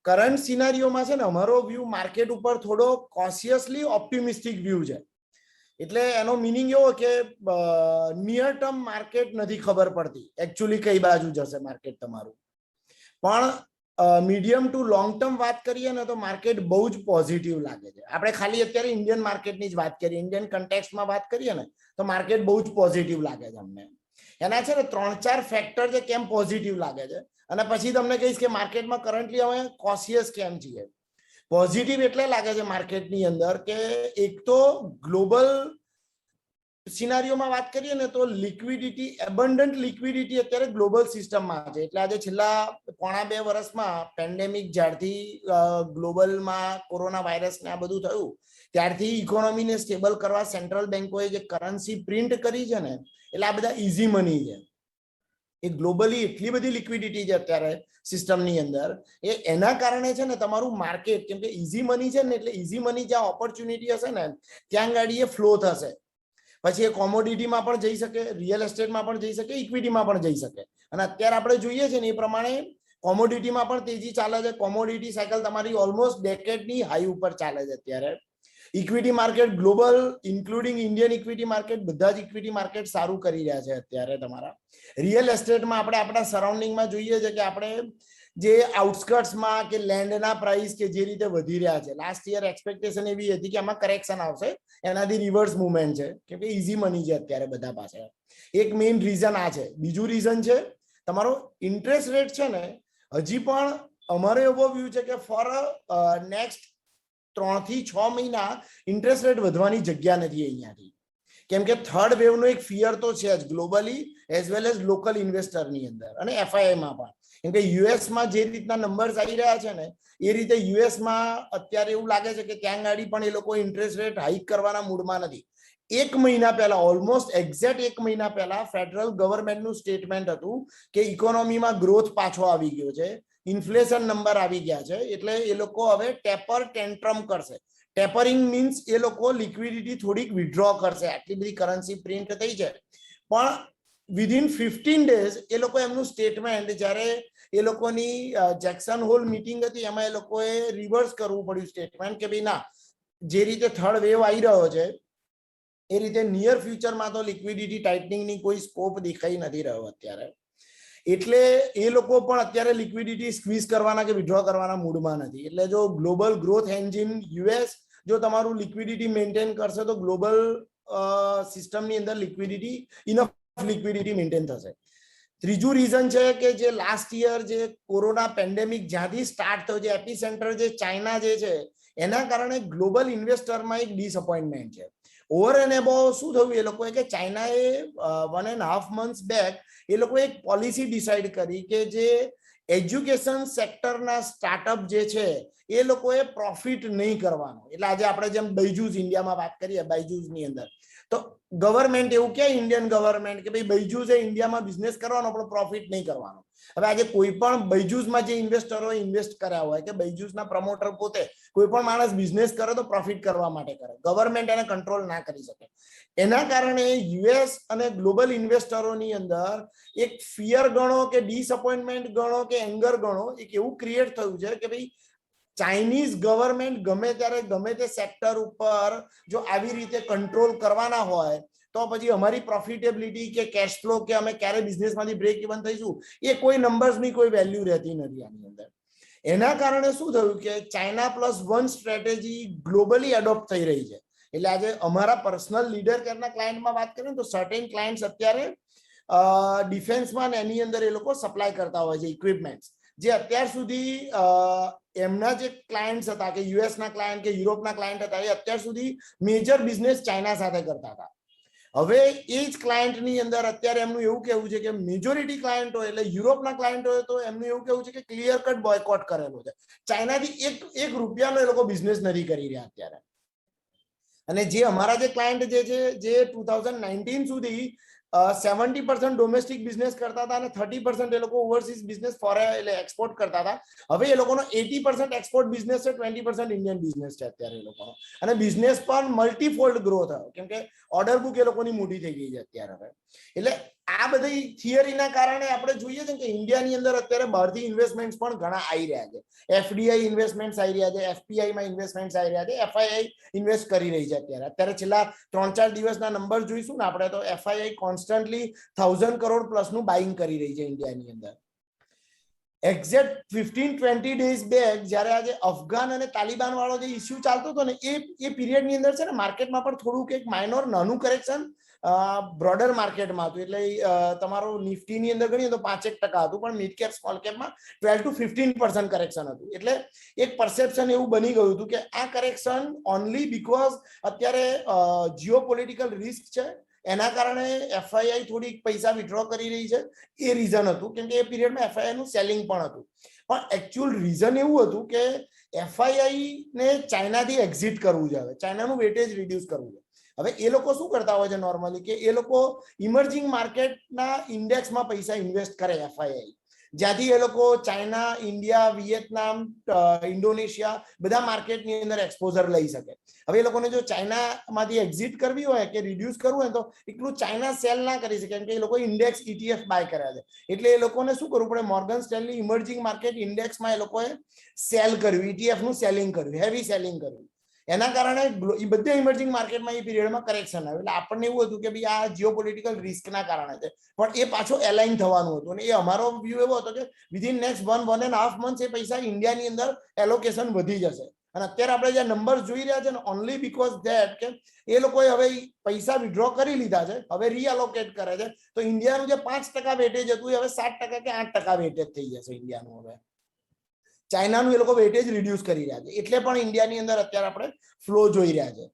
Current સિનારીઓમાં છે ને અમારો વ્યૂ માર્કેટ ઉપર થોડો કોશિયસલી ઓપ્ટિમિસ્ટિક વ્યૂ છે. એટલે એનો મિનિંગ એવો કે નિયર ટર્મ માર્કેટ નથી ખબર પડતી એકચ્યુઅલી કઈ બાજુ જશે માર્કેટ તમારું, પણ મીડિયમ ટુ લોંગ ટર્મ વાત કરીએ ને તો માર્કેટ બહુ જ પોઝિટિવ લાગે છે. આપણે ખાલી અત્યારે ઇન્ડિયન માર્કેટની જ વાત કરીએ, ઇન્ડિયન કન્ટેક્સમાં વાત કરીએ ને તો માર્કેટ બહુ જ પોઝિટિવ લાગે છે અમને. એના છે ને 3-4 ફેક્ટર છે કેમ પોઝિટિવ લાગે છે, અને પછી તમને કહીશ કે માર્કેટમાં કરન્ટલી અમે કોશિયસ કેમ છીએ. પોઝિટિવ એટલે લાગે છે માર્કેટની અંદર કે એક તો ગ્લોબલ સિનારીઓમાં વાત કરીએ ને તો લિક્વિડિટી, એબન્ડન્ટ લિક્વિડિટી અત્યારે ગ્લોબલ સિસ્ટમમાં છે. એટલે આજે છેલ્લા 1.5-2 વર્ષમાં પેન્ડેમિક જ્યારથી ગ્લોબલમાં કોરોના વાયરસ ને આ બધું થયું ત્યારથી ઇકોનોમીને સ્ટેબલ કરવા સેન્ટ્રલ બેન્કોએ જે કરન્સી પ્રિન્ટ કરી છે ને, એટલે આ બધા ઇઝી મની છે. એ ગ્લોબલી એટલી બધી લિક્વિડિટી છે અત્યારે સિસ્ટમની અંદર, એના કારણે છે ને તમારું માર્કેટ, કેમ કે ઇઝી મની છે ને એટલે ઇઝી મની જ્યાં ઓપોર્ચ્યુનિટી હશે ને ત્યાં ગાડી એ ફ્લો થશે. પછી એ કોમોડિટીમાં પણ જઈ શકે, રિયલ એસ્ટેટમાં પણ જઈ શકે, ઇક્વિટીમાં પણ જઈ શકે. અને અત્યારે આપણે જોઈએ છે ને એ પ્રમાણે કોમોડિટીમાં પણ તેજી ચાલે છે. કોમોડિટી સાયકલ તમારી ઓલમોસ્ટ ડેકેડની હાઈ ઉપર ચાલે છે અત્યારે. Equity market global including Indian equity market બધા જ ઇક્વિટી માર્કેટ સારું કરી રહ્યા છે અત્યારે. તમારા રિયલ એસ્ટેટમાં આપણે આપણા સરાઉન્ડિંગમાં જોઈએ છે કે આપણે જે આઉટસ્કર્ટ્સમાં કે લેન્ડના પ્રાઇસ કે જે રીતે વધી રહ્યા છે, લાસ્ટ યર એક્સપેક્ટેશન એવી હતી કે આમાં કરેક્શન આવશે, એનાથી રિવર્સ મુવમેન્ટ છે કેમ કે ઇઝી મની છે અત્યારે બધા પાસે. એક મેઇન રીઝન આ છે. બીજું રીઝન છે તમારો ઇન્ટરેસ્ટ રેટ છે ને, હજી પણ અમારો એવો વ્યૂ છે કે ફોર નેક્સ્ટ 3 થી 6 મહિના ઇન્ટરેસ્ટ રેટ વધવાની જગ્યા નથી અહીંયાથી, કેમ કે થર્ડ વેવનો એક ફિયર તો છે જ globally as well as local ઇન્વેસ્ટરની અંદર અને એફઆઈઆઈમાં પણ. કેમ કે યુએસમાં જે રીતના નંબર્સ આવી રહ્યા છે ને એ રીતે યુએસમાં અત્યારે એવું લાગે છે કે ત્યાં ગાડી પણ એ લોકો ઇન્ટરેસ્ટ રેટ હાઈક કરવાના મૂડમાં નથી. 1 મહિના પહેલા, ઓલમોસ્ટ એક્ઝેક્ટ 1 મહિના પહેલા ફેડરલ ગવર્મેન્ટનું સ્ટેટમેન્ટ હતું કે ઇકોનોમીમાં ગ્રોથ પાછો આવી ગયો છે, ઇન્ફ્લેશન નંબર આવી ગયા છે, એટલે એ લોકો હવે ટેપર ટેન્ટ્રમ કરશે. ટેપરિંગ મીન્સ એ લોકો લિક્વિડિટી થોડીક વિથડ્રો કરશે. આટલી બધી કરન્સી પ્રિન્ટ થઈ છે પણ વિધિન 15 ડેઝ એ લોકો એમનું સ્ટેટમેન્ટ, જ્યારે એ લોકોની જેક્સન હોલ મીટિંગ હતી એમાં એ લોકોએ રિવર્સ કરવું પડ્યું સ્ટેટમેન્ટ કે ભાઈ ના, જે રીતે થર્ડ વેવ આવી રહ્યો છે એ રીતે નિયર ફ્યુચરમાં તો લિક્વિડિટી ટાઇટનિંગની કોઈ સ્કોપ દેખાઈ નથી રહ્યો અત્યારે. એટલે એ લોકો પણ અત્યારે લિક્વિડિટી સ્ક્વીઝ કરવાના કે વિથડ્રો કરવાના મૂડમાં નથી. એટલે જો ગ્લોબલ ગ્રોથ એન્જિન યુએસ જો તમારું લિક્વિડિટી મેન્ટેન કરશે તો ગ્લોબલ સિસ્ટમની અંદર લિક્વિડિટી, ઇનફ લિક્વિડિટી મેન્ટેન થશે. ત્રીજું રીઝન છે કે જે લાસ્ટ યર જે કોરોના પેન્ડેમિક જ્યાંથી સ્ટાર્ટ થયો છે, એપી સેન્ટર જે ચાઇના જે છે એના કારણે ગ્લોબલ ઇન્વેસ્ટરમાં એક ડિસઅપોઇન્ટમેન્ટ છે. ઓવર એન્ડ એબોવ શું થયું એ લોકોએ કે ચાઇનાએ 1.5 months બેક એ લોકો એક પોલિસી ડિસાઇડ કરી કે જે એજ્યુકેશન સેક્ટરના સ્ટાર્ટઅપ જે છે એ લોકોએ પ્રોફિટ નહીં કરવાનો. એટલે આજે આપણે જેમ બાયજૂસ ઇન્ડિયામાં વાત કરીએ, બાયજૂસની અંદર તો ગવર્મેન્ટ એવું કે ઇન્ડિયન ગવર્મેન્ટ કે ભાઈ બાયજૂસે ઇન્ડિયામાં બિઝનેસ કરવાનો પણ પ્રોફિટ નહીં કરવાનો. હવે આજે કોઈ પણ બાયજૂસમાં જે ઇન્વેસ્ટરોએ ઇન્વેસ્ટ કર્યા હોય કે બાયજૂસના પ્રમોટર પોતે, કોઈ પણ માણસ બિઝનેસ કરે તો પ્રોફિટ કરવા માટે કરે, ગવર્મેન્ટ એને કંટ્રોલ ના કરી શકે. એના કારણે યુએસ અને ગ્લોબલ ઇન્વેસ્ટરોની અંદર એક ફિયર ગણો કે ડિસઅપોઇન્ટમેન્ટ ગણો કે એંગર ગણો, એક એવું ક્રિએટ થયું છે કે ભાઈ ચાઇનીઝ ગવર્મેન્ટ ગમે ત્યારે ગમે તે સેક્ટર ઉપર જો આવી રીતે કંટ્રોલ કરવાના હોય તો પછી અમારી પ્રોફિટેબિલિટી કે કેશ ફ્લો કે અમે ક્યારે બિઝનેસમાંથી બ્રેક ઇવન થઈશું એ કોઈ નંબર્સની કોઈ વેલ્યુ રહેતી નથી આની અંદર. એના કારણે શું થયું કે ચાઇના +1 સ્ટ્રેટેજી ગ્લોબલી એડોપ્ટ થઈ રહી છે. એટલે આજે અમારા પર્સનલ લીડર કેરના ક્લાયન્ટમાં વાત કરીએ તો સર્ટેન ક્લાયન્ટ્સ અત્યારે ડિફેન્સમાં એની અંદર એ લોકો સપ્લાય કરતા હોય છે ઇક્વિપમેન્ટ્સ, જે અત્યાર સુધી એમના જે ક્લાયન્ટ્સ હતા કે યુએસના ક્લાયન્ટ કે યુરોપના ક્લાયન્ટ હતા એ અત્યાર સુધી મેજર બિઝનેસ ચાઇના સાથે કરતા હતા. હવે એ જ ક્લાયન્ટની અંદર અત્યારે એમનું એવું કહેવું છે કે મેજોરિટી ક્લાયન્ટ હોય એટલે યુરોપના ક્લાયન્ટ હોય તો એમનું એવું કહેવું છે કે ક્લિયર કટ બોયકોટ કરેલો છે. ચાઇનાથી એક રૂપિયાનો એ લોકો બિઝનેસ નથી કરી રહ્યા અત્યારે. અને જે અમારા જે ક્લાયન્ટ જે છે જે 2019 સુધી 70% ડોમેસ્ટિક બિઝનેસ કરતા હતા અને 30% એ લોકો ઓવરસીઝ બિઝનેસ એટલે એક્સપોર્ટ કરતા હતા. હવે એ લોકોનો 80% એક્સપોર્ટ બિઝનેસ છે, 20% ઇન્ડિયન બિઝનેસ છે અત્યારે એ લોકોનો. અને બિઝનેસ પણ મલ્ટીફોલ્ડ ગ્રો થયો કેમ કે ઓર્ડર બુક એ લોકોની મોટી થઈ ગઈ છે અત્યારે હવે. એટલે આ બધી થિયરીના કારણે આપણે જોઈએ છે કે ઇન્ડિયાની અંદર અત્યારે બહારથી ઇન્વેસ્ટમેન્ટ પણ ઘણા આવી રહ્યા છે. એફડીઆઈ ઇન્વેસ્ટમેન્ટ આવી રહ્યા છે, એફપીઆઈ માં ઇન્વેસ્ટમેન્ટ આવી રહ્યા છે, એફઆઈઆઈ ઇન્વેસ્ટ કરી રહી છે. અત્યારે છેલ્લા 3-4 દિવસના નંબર જોઈશું ને આપણે, તો એફઆઈઆઈ કોન્સ્ટન્ટલી 1000 કરોડ પ્લસ નું બાઇંગ કરી રહી છે ઇન્ડિયાની અંદર. એક્ઝેક્ટ 15-20 ડેઝ બેક જ્યારે આજે અફઘાન અને તાલિબાન વાળો જે ઇસ્યુ ચાલતો હતો ને, એ પીરિયડની અંદર છે ને માર્કેટમાં પણ થોડુંક એક માઇનોર નાનું કરેક્શન બ્રોડર માર્કેટમાં હતું. એટલે તમારો નિફ્ટીની અંદર ગણીએ તો 5-1% હતું, પણ મિડ કેપ સ્મોલ કેપમાં 12-15% કરેક્શન હતું. એટલે એક પરસેપ્શન એવું બની ગયું હતું કે આ કરેક્શન ઓનલી બીકોઝ અત્યારે જીઓપોલિટિકલ રિસ્ક છે, એના કારણે એફઆઈઆઈ થોડીક પૈસા વિથડ્રો કરી રહી છે, એ રીઝન હતું. કેમ કે એ પીરિયડમાં એફઆઈઆઈ નું સેલિંગ પણ હતું. પણ એકચ્યુઅલ રીઝન એવું હતું કે એફઆઈઆઈ ને ચાઇનાથી એક્ઝિટ કરવું છે, હવે ચાઇનાનું વેટેજ રિડ્યુસ કરવું છે. હવે એ લોકો શું કરતા હોય છે નોર્મલી, કે એ લોકો ઇમર્જિંગ માર્કેટના ઇન્ડેક્સમાં પૈસા ઇન્વેસ્ટ કરે એફઆઈઆઈ, જ્યાંથી એ લોકો ચાઇના, ઇન્ડિયા, વિયેતનામ, ઇન્ડોનેશિયા બધા માર્કેટની અંદર એક્સપોઝર લઈ શકે. હવે એ લોકોને જો ચાઇનામાંથી એક્ઝિટ કરવી હોય કે રિડ્યુસ કરવું હોય તો એટલું ચાઇના સેલ ના કરી શકે, કેમ કે એ લોકો ઇન્ડેક્સ ETF બાય કર્યા છે. એટલે એ લોકોને શું કરવું પડે, મોર્ગન સ્ટેનલી ઇમર્જિંગ માર્કેટ ઇન્ડેક્સમાં એ લોકોએ સેલ કર્યું, ETF નું સેલિંગ કર્યું, હેવી સેલિંગ કર્યું. એના કારણે એ બધા ઇમર્જિંગ માર્કેટમાં એ પીરિયડમાં કરેક્શન આવ્યું. એટલે આપણને એવું હતું કે ભાઈ આ જીઓપોલિટિકલ રિસ્કના કારણે છે, પણ એ પાછો એલાઇન થવાનું હતું. અને એ અમારો વ્યૂ એવો હતો કે વિધિન નેક્સ્ટ 1.5 મંથ્સ એ પૈસા ઇન્ડિયાની અંદર એલોકેશન વધી જશે. અને અત્યારે આપણે જે નંબર જોઈ રહ્યા છે ને, ઓનલી બીકોઝ ધેટ કે એ લોકોએ હવે પૈસા વિડ્રો કરી લીધા છે, હવે રીઅલોકેટ કરે છે, તો ઇન્ડિયાનું જે 5% વેટેજ હતું એ હવે 7% કે 8% વેટેજ થઈ જશે ઇન્ડિયાનું. હવે ચાઇનાનું એ લોકો વેટેજ રિડ્યુસ કરી રહ્યા છે, એટલે પણ ઇન્ડિયાની અંદર અત્યારે આપણે ફ્લો જોઈ રહ્યા છે.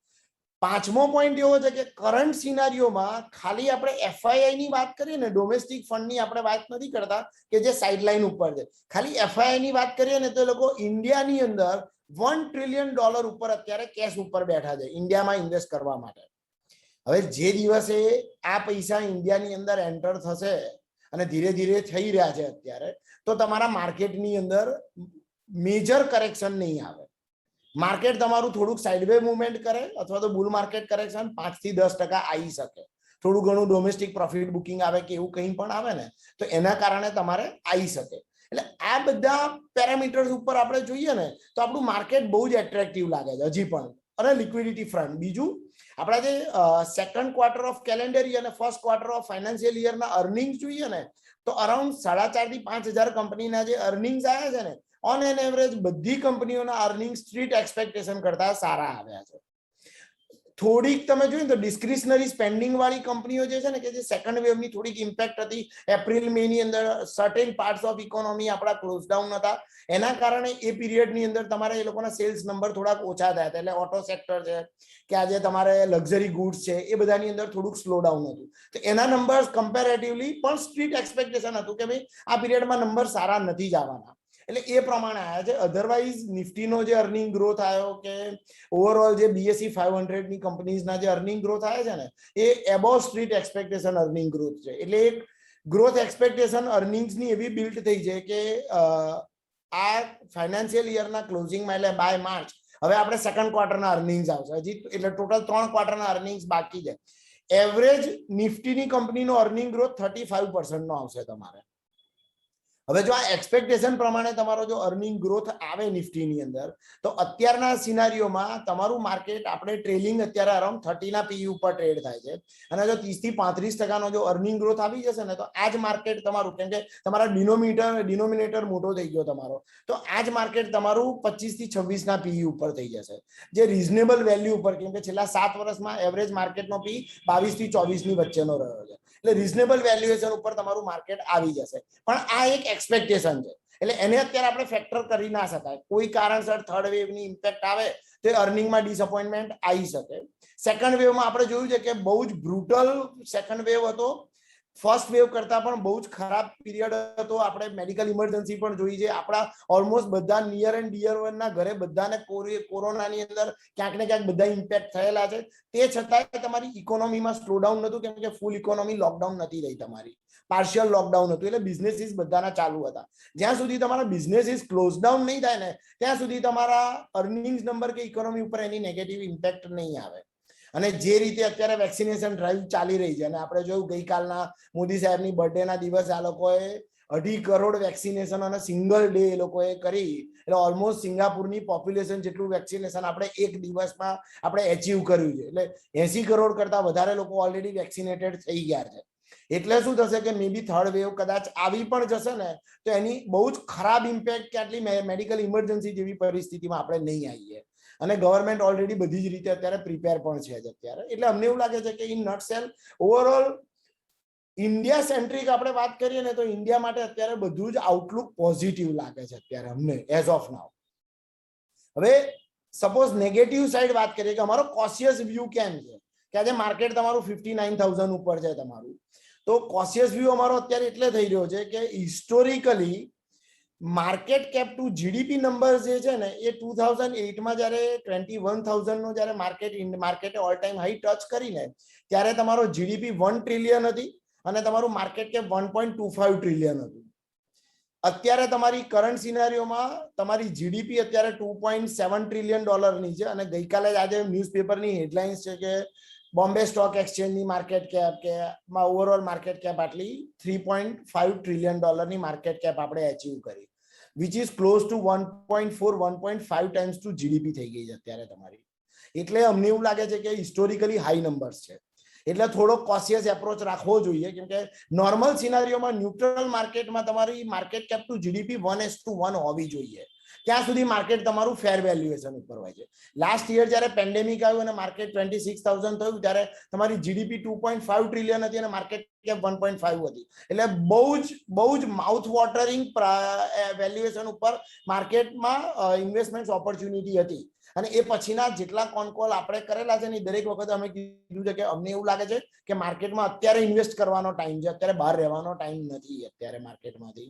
પાંચમો પોઈન્ટ એવો છે કે કરંટ સિનારીઓમાં ખાલી આપણે એફઆઈઆઈ ની વાત કરીએ ને, ડોમેસ્ટિક ફંડની આપણે વાત નથી કરતા કે જે સાઇડલાઇન ઉપર છે, ખાલી એફઆઈઆઈ ની વાત કરીએ ને તો એ લોકો ઇન્ડિયાની અંદર $1 ટ્રિલિયન ઉપર અત્યારે કેશ ઉપર બેઠા છે ઇન્ડિયામાં ઇન્વેસ્ટ કરવા માટે. હવે જે દિવસે આ પૈસા ઇન્ડિયાની અંદર એન્ટર થશે અને ધીરે ધીરે થઈ રહ્યા છે અત્યારે, તો તમારા માર્કેટની અંદર મેજર કરેક્શન નહીં આવે. માર્કેટ તમારું થોડુંક સાઇડવે મુવમેન્ટ કરે અથવા તો બુલ માર્કેટ કરેક્શન 5-10% આવી શકે. થોડું ઘણું ડોમેસ્ટિક પ્રોફિટ બુકિંગ આવે કે એવું કંઈ પણ આવે ને, તો એના કારણે તમારે આવી શકે. એટલે આ બધા પેરામીટર્સ ઉપર આપણે જોઈએ ને તો આપણું માર્કેટ બહુ જ એટ્રેક્ટિવ લાગે છે હજી પણ. અને લિક્વિડિટી ફ્રન્ટ, બીજું આપણા જે second quarter of calendar year અને ફર્સ્ટ ક્વાર્ટર ઓફ ફાઇનાન્શિયલ યરના અર્નિંગ્સ જોઈએ ને, તો અરાઉન્ડ 4,500 થી 5,000 કંપનીના જે અર્નિંગ્સ આવ્યા છે ને, ઓન એન એવરેજ બધી કંપનીઓના અર્નિંગ સ્ટ્રીટ એક્સપેક્ટેશન કરતા સારા આવ્યા છે. થોડીક તમે જોયું તો ડિસ્ક્રિશનરી સ્પેન્ડિંગ વાળી કંપનીઓ જે છે ને, કે જે સેકન્ડ વેવની થોડીક ઇમ્પેક્ટ હતી, એપ્રિલ મે ની અંદર સર્ટેન પાર્ટ્સ ઓફ ઇકોનોમી આપણા ક્લોઝ ડાઉન હતા, એના કારણે એ પીરિયડની અંદર તમારે એ લોકોના સેલ્સ નંબર થોડાક ઓછા થયા હતા. એટલે ઓટો સેક્ટર છે કે આજે તમારે લક્ઝરી ગુડ્સ છે, એ બધાની અંદર થોડુંક સ્લો ડાઉન હતું. તો એના નંબર્સ કમ્પેરેટિવલી પણ સ્ટ્રીટ એક્સપેક્ટેશન હતું કે ભાઈ આ પીરિયડમાં નંબર સારા નથી જવાના, એટલે એ પ્રમાણે આવ્યા છે. અધરવાઇઝ નિફ્ટીનો જે અર્નિંગ ગ્રોથ આવ્યો કે ઓવરઓલ જે BSE 500 ની કંપનીઝના જે અર્નિંગ ગ્રોથ આવ્યા છે ને, એ above street expectation earning growth છે. એટલે એક ગ્રોથ એક્સપેક્ટેશન અર્નિંગ્સની એવી બિલ્ડ થઈ છે કે આ ફાઇનાન્શિયલ યરના ક્લોઝિંગમાં, એટલે બાય માર્ચ, હવે આપણે સેકન્ડ ક્વાર્ટરના અર્નિંગ્સ આવશે હજી, એટલે ટોટલ 3 ક્વાર્ટરના અર્નિંગ્સ બાકી છે. એવરેજ નિફ્ટીની કંપનીનો અર્નિંગ ગ્રોથ 35% નો આવશે તમારે. હવે જો આ એક્સપેક્ટેશન પ્રમાણે તમારો જો અર્નિંગ ગ્રોથ આવે નિફ્ટીની અંદર, તો અત્યારના સિનારીઓમાં તમારું માર્કેટ આપણે ટ્રેલિંગ અત્યારે અરાઉન્ડ 30 ના PE ઉપર ટ્રેડ થાય છે. અને જો 30 થી 35% જો અર્નિંગ ગ્રોથ આવી જશે ને, તો આ જ માર્કેટ તમારું, કેમ કે તમારા ડિનોમિનેટર મોટો થઈ ગયો તમારો, તો આ જ માર્કેટ તમારું 25 થી 26 ના PE ઉપર થઈ જશે, જે રીઝનેબલ વેલ્યુ ઉપર, કેમ કે છેલ્લા 7 વર્ષમાં એવરેજ માર્કેટનો PE 22 થી 24 ની વચ્ચેનો રહ્યો છે. એટલે રીઝનેબલ વેલ્યુએશન ઉપર તમારું માર્કેટ આવી જશે. પણ આ એક એક્સપેક્ટેશન છે, એટલે એને અત્યારે આપણે ફેક્ટર કરી ના શકાય. કોઈ કારણસર થર્ડ વેવની ઇમ્પેક્ટ આવે તો અર્નિંગમાં ડિસઅપોઇન્ટમેન્ટ આવી શકે. સેકન્ડ વેવમાં આપણે જોયું છે કે બહુ જ બ્રુટલ સેકન્ડ વેવ હતો, ફર્સ્ટ વેવ કરતા પણ બહુ જ ખરાબ પીરિયડ હતો. આપણે મેડિકલ ઇમરજન્સી પણ જોઈ છે. આપણા ઓલમોસ્ટ બધા નિયર એન્ડ ડિયર વનના ઘરે બધાને કોરોનાની અંદર ક્યાંક ને ક્યાંક બધા ઇમ્પેક્ટ થયેલા છે. તે છતાંય તમારી ઇકોનોમીમાં સ્લોડાઉન નહોતું, કેમ કે ફૂલ ઇકોનોમી લોકડાઉન નથી રહી, તમારી પાર્શિયલ લોકડાઉન હતું. એટલે બિઝનેસીસ બધાના ચાલુ હતા. જ્યાં સુધી તમારા બિઝનેસીસ ક્લોઝ ડાઉન નહીં થાય ને, ત્યાં સુધી તમારા અર્નિંગ્સ નંબર કે ઇકોનોમી ઉપર એની નેગેટિવ ઇમ્પેક્ટ નહીં આવે. અને જે રીતે અત્યારે વેક્સિનેશન ડ્રાઈવ ચાલી રહી છે, અને આપણે જોયું ગઈકાલના મોદી સાહેબની બર્થડેના દિવસે આ લોકોએ 2.5 કરોડ વેક્સિનેશન અને સિંગલ ડે એ લોકોએ કરી, એટલે ઓલમોસ્ટ સિંગાપુરની પોપ્યુલેશન જેટલું વેક્સિનેશન આપણે એક દિવસમાં આપણે એચીવ કર્યું છે. એટલે 80 કરોડ કરતા વધારે લોકો ઓલરેડી વેક્સિનેટેડ થઈ ગયા છે. એટલે શું થશે કે મે બી થર્ડ વેવ કદાચ આવી પણ જશે ને, તો એની બહુ જ ખરાબ ઇમ્પેક્ટ કે આટલી મેડિકલ ઇમરજન્સી જેવી પરિસ્થિતિમાં આપણે નહીં આવીએ. અને ગવર્મેન્ટ ઓલરેડી બધી જ રીતે અત્યારે પ્રિપેર પણ છે અત્યારે. એટલે અમને એવું લાગે છે કે ઇન નટસેલ ઓવરઓલ ઇન્ડિયા સેન્ટ્રિક આપણે વાત કરીએ ને, તો ઇન્ડિયા માટે અત્યારે બધું જ આઉટલુક પોઝિટિવ લાગે છે અત્યારે અમને એઝ ઓફ નાઉ. હવે સપોઝ નેગેટિવ સાઈડ વાત કરીએ કે અમારો કોશિયસ વ્યૂ કેમ છે, કે આજે માર્કેટ તમારું 59,000 ઉપર છે તમારું, તો કોશિયસ વ્યૂ અમારો અત્યારે એટલે થઈ રહ્યો છે કે historically market cap to GDP number જે છે ને, એ 2008માં જ્યારે 21,000 નો જ્યારે માર્કેટે ઓલ ટાઈમ હાઈ ટચ કરીને ત્યારે તમારો જીડીપી 1 ટ્રિલિયન હતી અને તમારું માર્કેટ કેપ 1.25 ટ્રિલિયન હતું. અત્યારે તમારી કરંટ સિનારીઓમાં તમારી જીડીપી અત્યારે 2.7 ટ્રિલિયન ડોલરની છે, અને ગઈકાલે જ આજે ન્યૂઝપેપરની હેડલાઇન્સ છે કે બોમ્બે સ્ટોક એક્સચેન્જની માર્કેટ કેપ કે ઓવરઓલ માર્કેટ કેપ આટલી 3.5 ટ્રિલિયન ડોલરની માર્કેટ કેપ આપણે એચીવ કરી, which is close to 1.5 times to GDP થઈ ગઈ છે અત્યારે તમારી. એટલે અમને એવું લાગે છે કે હિસ્ટોરિકલી હાઈ નંબર્સ છે, એટલે થોડો કોશિયસ એપ્રોચ રાખવો જોઈએ. કેમ કે નોર્મલ સિનારીઓમાં ન્યુટ્રલ માર્કેટમાં તમારી માર્કેટ કેપ ટુ જીડીપી 1:1 હોવી જોઈએ, ત્યાં સુધી માર્કેટ તમારું ફેર વેલ્યુએશન ઉપર હોય છે. લાસ્ટ યર જ્યારે પેન્ડેમિક આવ્યું અને માર્કેટ 26,000 થયું ત્યારે તમારી જીડીપી 2.5 ટ્રિલિયન હતી અને માર્કેટ કેપ 1.5 હતી. એટલે બહુ જ માઉથ વોટરિંગ વેલ્યુએશન ઉપર માર્કેટમાં ઇન્વેસ્ટમેન્ટ ઓપોર્ચ્યુનિટી હતી. અને એ પછીના જેટલા કોલ આપણે કરેલા છે ને, દરેક વખતે અમે કીધું છે કે અમને એવું લાગે છે કે માર્કેટમાં અત્યારે ઇન્વેસ્ટ કરવાનો ટાઈમ છે, અત્યારે બહાર રહેવાનો ટાઈમ નથી અત્યારે માર્કેટમાંથી.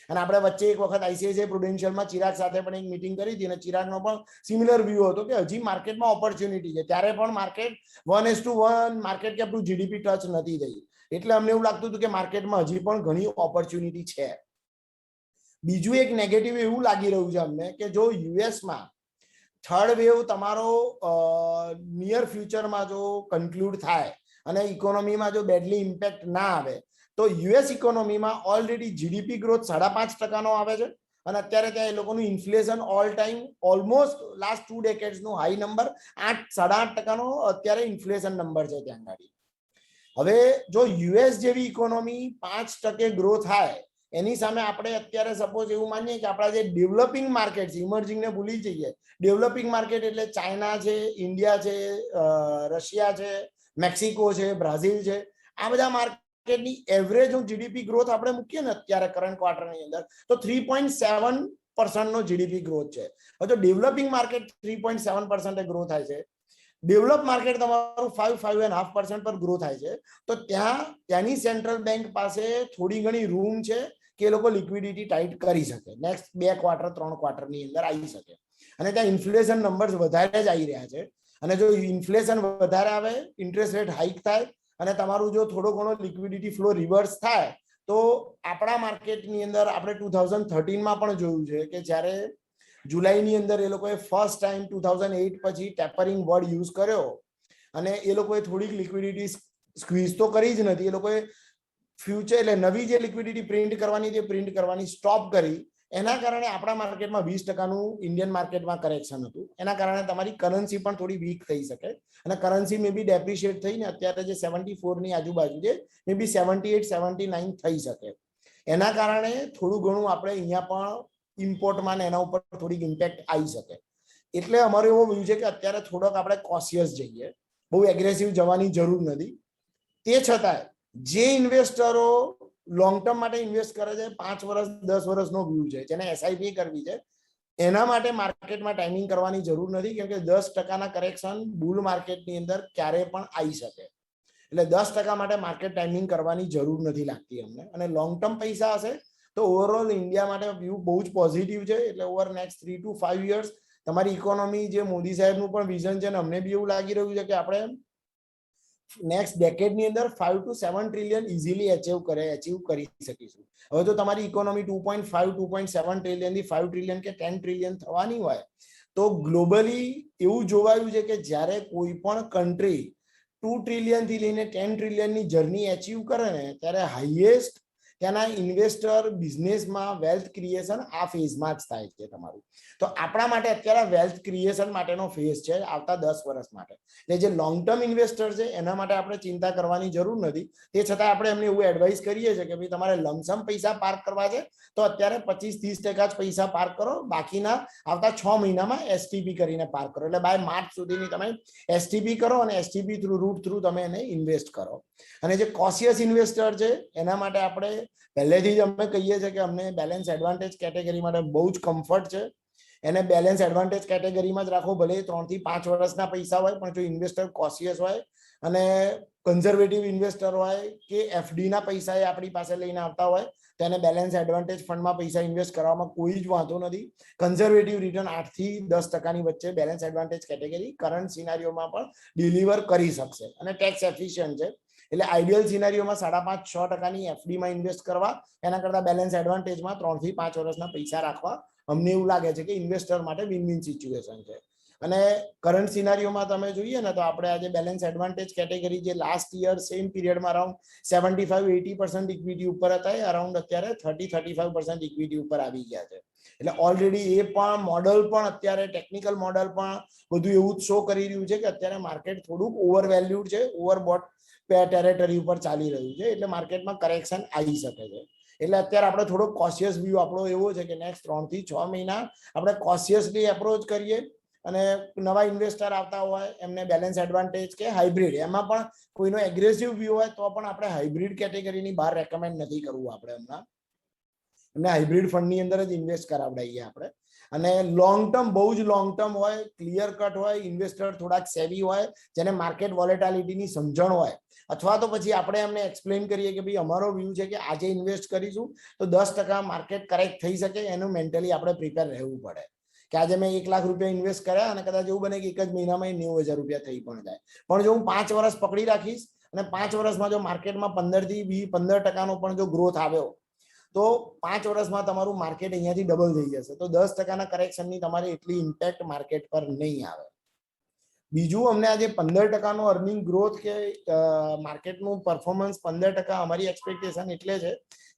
અને આપણે વચ્ચે એક વખત આઈસીઆઈસીઆઈ પ્રુડેન્શિયલમાં ચિરાગ સાથે પણ એક મીટિંગ કરી હતી, અને ચિરાગનો પણ સિમિલર વ્યૂ હતો કે હજી માર્કેટમાં ઓપોર્ચ્યુનિટી છે, ત્યારે પણ market 1:1 market cap to GDP touch નથી થઈ. એટલે અમને એવું લાગતું હતું કે માર્કેટમાં હજી પણ ઘણી ઓપોર્ચ્યુનિટી છે. બીજું એક નેગેટિવ એવું લાગી રહ્યું છે અમને કે જો યુએસમાં થર્ડ વેવ તમારો નિયર ફ્યુચરમાં જો કન્ક્લુડ થાય અને ઇકોનોમીમાં જો બેડલી ઇમ્પેક્ટ ના આવે, તો યુએસ ઇકોનોમીમાં ઓલરેડી જીડીપી ગ્રોથ 5.5% આવે છે, અને અત્યારે ત્યાં એ લોકોનું inflation all time almost last 2 ડેકેડ્સનું હાઈ નંબર 8.5% અત્યારે ઇન્ફ્લેશન નંબર છે ત્યાં આગળ. હવે જો યુએસ જેવી ઇકોનોમી 5% ગ્રો થાય, એની સામે આપણે અત્યારે સપોઝ એવું માનીએ કે આપણા જે ડેવલપિંગ માર્કેટ છે, ઇમર્જિંગ ને ભૂલી જઈએ, ડેવલપિંગ માર્કેટ એટલે ચાઇના છે, ઇન્ડિયા છે, રશિયા છે, મેક્સિકો છે, બ્રાઝિલ છે, આ બધા માર્કેટની એવરેજ જીડીપી ગ્રોથ આપણે મૂકીએ ને અત્યારે કરંટ ક્વાર્ટરની અંદર, તો 3.7% નો જીડીપી ગ્રોથ છે. હવે જો ડેવલપિંગ માર્કેટ 3.7% ગ્રો થાય છે, ડેવલપ માર્કેટ તમારું 5.5% પર ગ્રો થાય છે, તો ત્યાંની સેન્ટ્રલ બેંક પાસે થોડી ઘણી રૂમ છે કે એ લોકો લિક્વિડિટી ટાઈટ કરી શકે, નેક્સ્ટ 2 ક્વાર્ટર 3 ક્વાર્ટરની અંદર આવી શકે. અને ત્યાં ઇન્ફ્લેશન નંબર્સ વધારે જ આવી રહ્યા છે, અને જો ઇન્ફ્લેશન વધારે આવે, ઇન્ટરેસ્ટ રેટ હાઈક થાય અને તમારું જો થોડો ઘણો લિક્વિડિટી ફ્લો રિવર્સ થાય, તો આપણા માર્કેટની અંદર આપણે 2013માં પણ જોયું છે કે જ્યારે જુલાઈની અંદર એ લોકોએ ફર્સ્ટ ટાઈમ 2008 પછી ટેપરિંગ વર્ડ યુઝ કર્યો, અને એ લોકોએ થોડીક લિક્વિડિટી સ્ક્વીઝ તો કરી જ નથી, એ લોકોએ ફ્યુચર એટલે નવી જે લિક્વિડિટી પ્રિન્ટ કરવાની તે પ્રિન્ટ કરવાની સ્ટોપ કરી. એના કારણે આપણા માર્કેટમાં 20%નું ઇન્ડિયન માર્કેટમાં કરેક્શન હતું. એના કારણે તમારી કરન્સી પણ થોડી વીક થઈ શકે, અને કરન્સી મે બી ડેપ્રિશિએટ થઈને અત્યારે જે 74 ની આજુબાજુ છે, મે બી 78-79 થઈ શકે. એના કારણે થોડું ઘણું આપણે અહીંયા પણ ઇમ્પોર્ટમાં એના ઉપર થોડીક ઇમ્પેક્ટ આવી શકે. એટલે અમારો એવો વ્યૂ છે કે અત્યારે થોડોક આપણે કોશિયસ જઈએ, બહુ એગ્રેસિવ જવાની જરૂર નથી. તે છતાંય જે ઇન્વેસ્ટરો લોંગ ટર્મ માટે ઇન્વેસ્ટ કરે છે, 5 વર્ષ 10 વર્ષનો વ્યૂ છે, જેને એસઆઈપી કરવી છે, એના માટે માર્કેટમાં ટાઈમિંગ કરવાની જરૂર નથી, કેમ કે 10%ના કરેક્શન બુલ માર્કેટની અંદર ક્યારે પણ આવી શકે. એટલે 10% માટે માર્કેટ ટાઈમિંગ કરવાની જરૂર નથી લાગતી અમને. અને લોંગ ટર્મ પૈસા હશે તો ઓવરઓલ ઇન્ડિયા માટે વ્યૂ બહુ જ પોઝિટિવ છે. એટલે ઓવર નેક્સ્ટ 3 to 5 years તમારી ઇકોનોમી, જે મોદી સાહેબનું પણ વિઝન છે ને અમને બી એવું લાગી રહ્યું છે કે આપણે નેક્સ્ટ ડેકેડની અંદર 5 to 7 ટ્રિલિયન ઇઝીલી અચીવ કરી શકીશું. હવે જો તમારી ઇકોનોમી 2.5-2.7 ટ્રિલિયનથી 5 ટ્રિલિયન કે 10 ટ્રિલિયન થવાની હોય, તો ગ્લોબલી એવું જોવાયું છે કે જ્યારે કોઈ પણ કન્ટ્રી 2 ટ્રિલિયન થી લઈને 10 ટ્રિલિયનની જર્ની અચીવ કરે ને ત્યારે હાઈએસ્ટ ત્યાંના ઇન્વેસ્ટર બિઝનેસમાં વેલ્થ ક્રિએશન આ ફેઝમાં જ થાય છે તમારું. તો આપણા માટે અત્યારે વેલ્થ ક્રિએશન માટેનો ફેઝ છે આવતા 10 વર્ષ માટે. એટલે જે લોંગ ટર્મ ઇન્વેસ્ટર છે એના માટે આપણે ચિંતા કરવાની જરૂર નથી. તે છતાં આપણે એમને એવું એડવાઇસ કરીએ છીએ કે ભાઈ તમારે લમસમ પૈસા પાર્ક કરવા છે તો અત્યારે 25-30% જ પૈસા પાર્ક કરો, બાકીના આવતા 6 મહિનામાં એસટીપી કરીને પાર્ક કરો. એટલે બાય માર્ચ સુધીની તમે એસટીપી કરો અને એસટીપી રૂટ થ્રુ તમે એને ઇન્વેસ્ટ કરો. અને જે કોશિયસ ઇન્વેસ્ટર છે એના માટે આપણે પહેલેથી જ અમે કહીએ છીએ કે અમને બેલેન્સ એડવાન્ટેજ કેટેગરી માટે બહુ જ કમ્ફર્ટ છે. એને બેલેન્સ એડવાન્ટેજ કેટેગરીમાં જ રાખો, ભલે 3 થી 5 વર્ષના પૈસા હોય, પણ જો ઇન્વેસ્ટર કોશિયસ હોય અને કન્ઝર્વેટિવ ઇન્વેસ્ટર હોય કે એફડી ના પૈસા એ આપણી પાસે લઈને આવતા હોય તો એને બેલેન્સ એડવાન્ટેજ ફંડમાં પૈસા ઇન્વેસ્ટ કરવામાં કોઈ જ વાંધો નથી. કન્ઝર્વેટિવ રિટર્ન 8 થી 10% વચ્ચે બેલેન્સ એડવાન્ટેજ કેટેગરી કરંટ સિનારીઓમાં પણ ડિલિવર કરી શકશે અને ટેક્સ એફિશિયન્ટ છે. એટલે આઈડિયલ સિનારીઓમાં 5.5-6% એફડીમાં ઇન્વેસ્ટ કરવા એના કરતા બેલેન્સ એડવાન્ટેજમાં 3 થી 5 વર્ષના પૈસા રાખવા અમને એવું લાગે છે કે ઇન્વેસ્ટર માટે વિન વિન સિચ્યુએશન છે. અને કરંટ સિનારીઓમાં તમે જોઈએ ને તો આપણે આજે બેલેન્સ એડવાન્ટેજ કેટેગરી જે લાસ્ટ યર સેમ પીરિયડમાં અરાઉન્ડ 75-80% ઇક્વિટી ઉપર હતા એ અરાઉન્ડ અત્યારે 30-35% ઇક્વિટી ઉપર આવી ગયા છે. એટલે ઓલરેડી એ પણ મોડલ પણ અત્યારે ટેકનિકલ મોડલ પણ બધું એવું જ શો કરી રહ્યું છે કે અત્યારે માર્કેટ થોડુંક ઓવર વેલ્યુડ છે, ઓવરબોટ ટેરેટરી ઉપર ચાલી રહ્યું છે. એટલે માર્કેટમાં કરેક્શન આવી શકે છે. એટલે અત્યારે આપણે થોડો કોશિયસ વ્યૂ આપણો એવો છે કે નેક્સ્ટ 3 થી 6 મહિના આપણે કોશિયસલી એપ્રોચ કરીએ અને નવા ઇન્વેસ્ટર આવતા હોય એમને બેલેન્સ એડવાન્ટેજ કે હાઇબ્રિડ, એમાં પણ કોઈનો એગ્રેસિવ વ્યૂ હોય તો પણ આપણે હાઇબ્રિડ કેટેગરીની બહાર રેકમેન્ડ નથી કરવું. આપણે એમને હાઇબ્રિડ ફંડની અંદર જ ઇન્વેસ્ટ કરાવડાવીએ આપણે. અને લોંગ ટર્મ, બહુ જ લોંગ ટર્મ હોય, ક્લિયર કટ હોય, ઇન્વેસ્ટર થોડાક સેવી હોય, જેને માર્કેટ વોલેટિલિટીની સમજણ હોય, અથવા તો પછી આપણે એમને એક્સપ્લેન કરીએ કે ભાઈ અમારો વ્યૂ છે કે આજે ઇન્વેસ્ટ કરીશું તો 10% માર્કેટ કરેક્ટ થઈ શકે, એનું મેન્ટલી આપણે પ્રિપેર રહેવું પડે કે આજે મેં 1 લાખ રૂપિયા ઇન્વેસ્ટ કર્યા અને કદાચ એવું બને કે એક જ મહિનામાં 90,000 રૂપિયા થઈ પણ જાય, પણ જો હું 5 વર્ષ પકડી રાખીશ અને 5 વર્ષમાં જો માર્કેટમાં 15% પણ જો ગ્રોથ આવ્યો તો 5 વર્ષમાં તમારું માર્કેટ અહીંયાથી ડબલ થઈ જશે. તો 10%ના કરેક્શનની તમારી એટલી ઇમ્પેક્ટ માર્કેટ પર નહીં આવે. બીજું, અમને આજે 15%નો અર્નિંગ ગ્રોથ કે માર્કેટનું પરફોર્મન્સ 15% અમારી એક્સપેક્ટેશન એટલે છે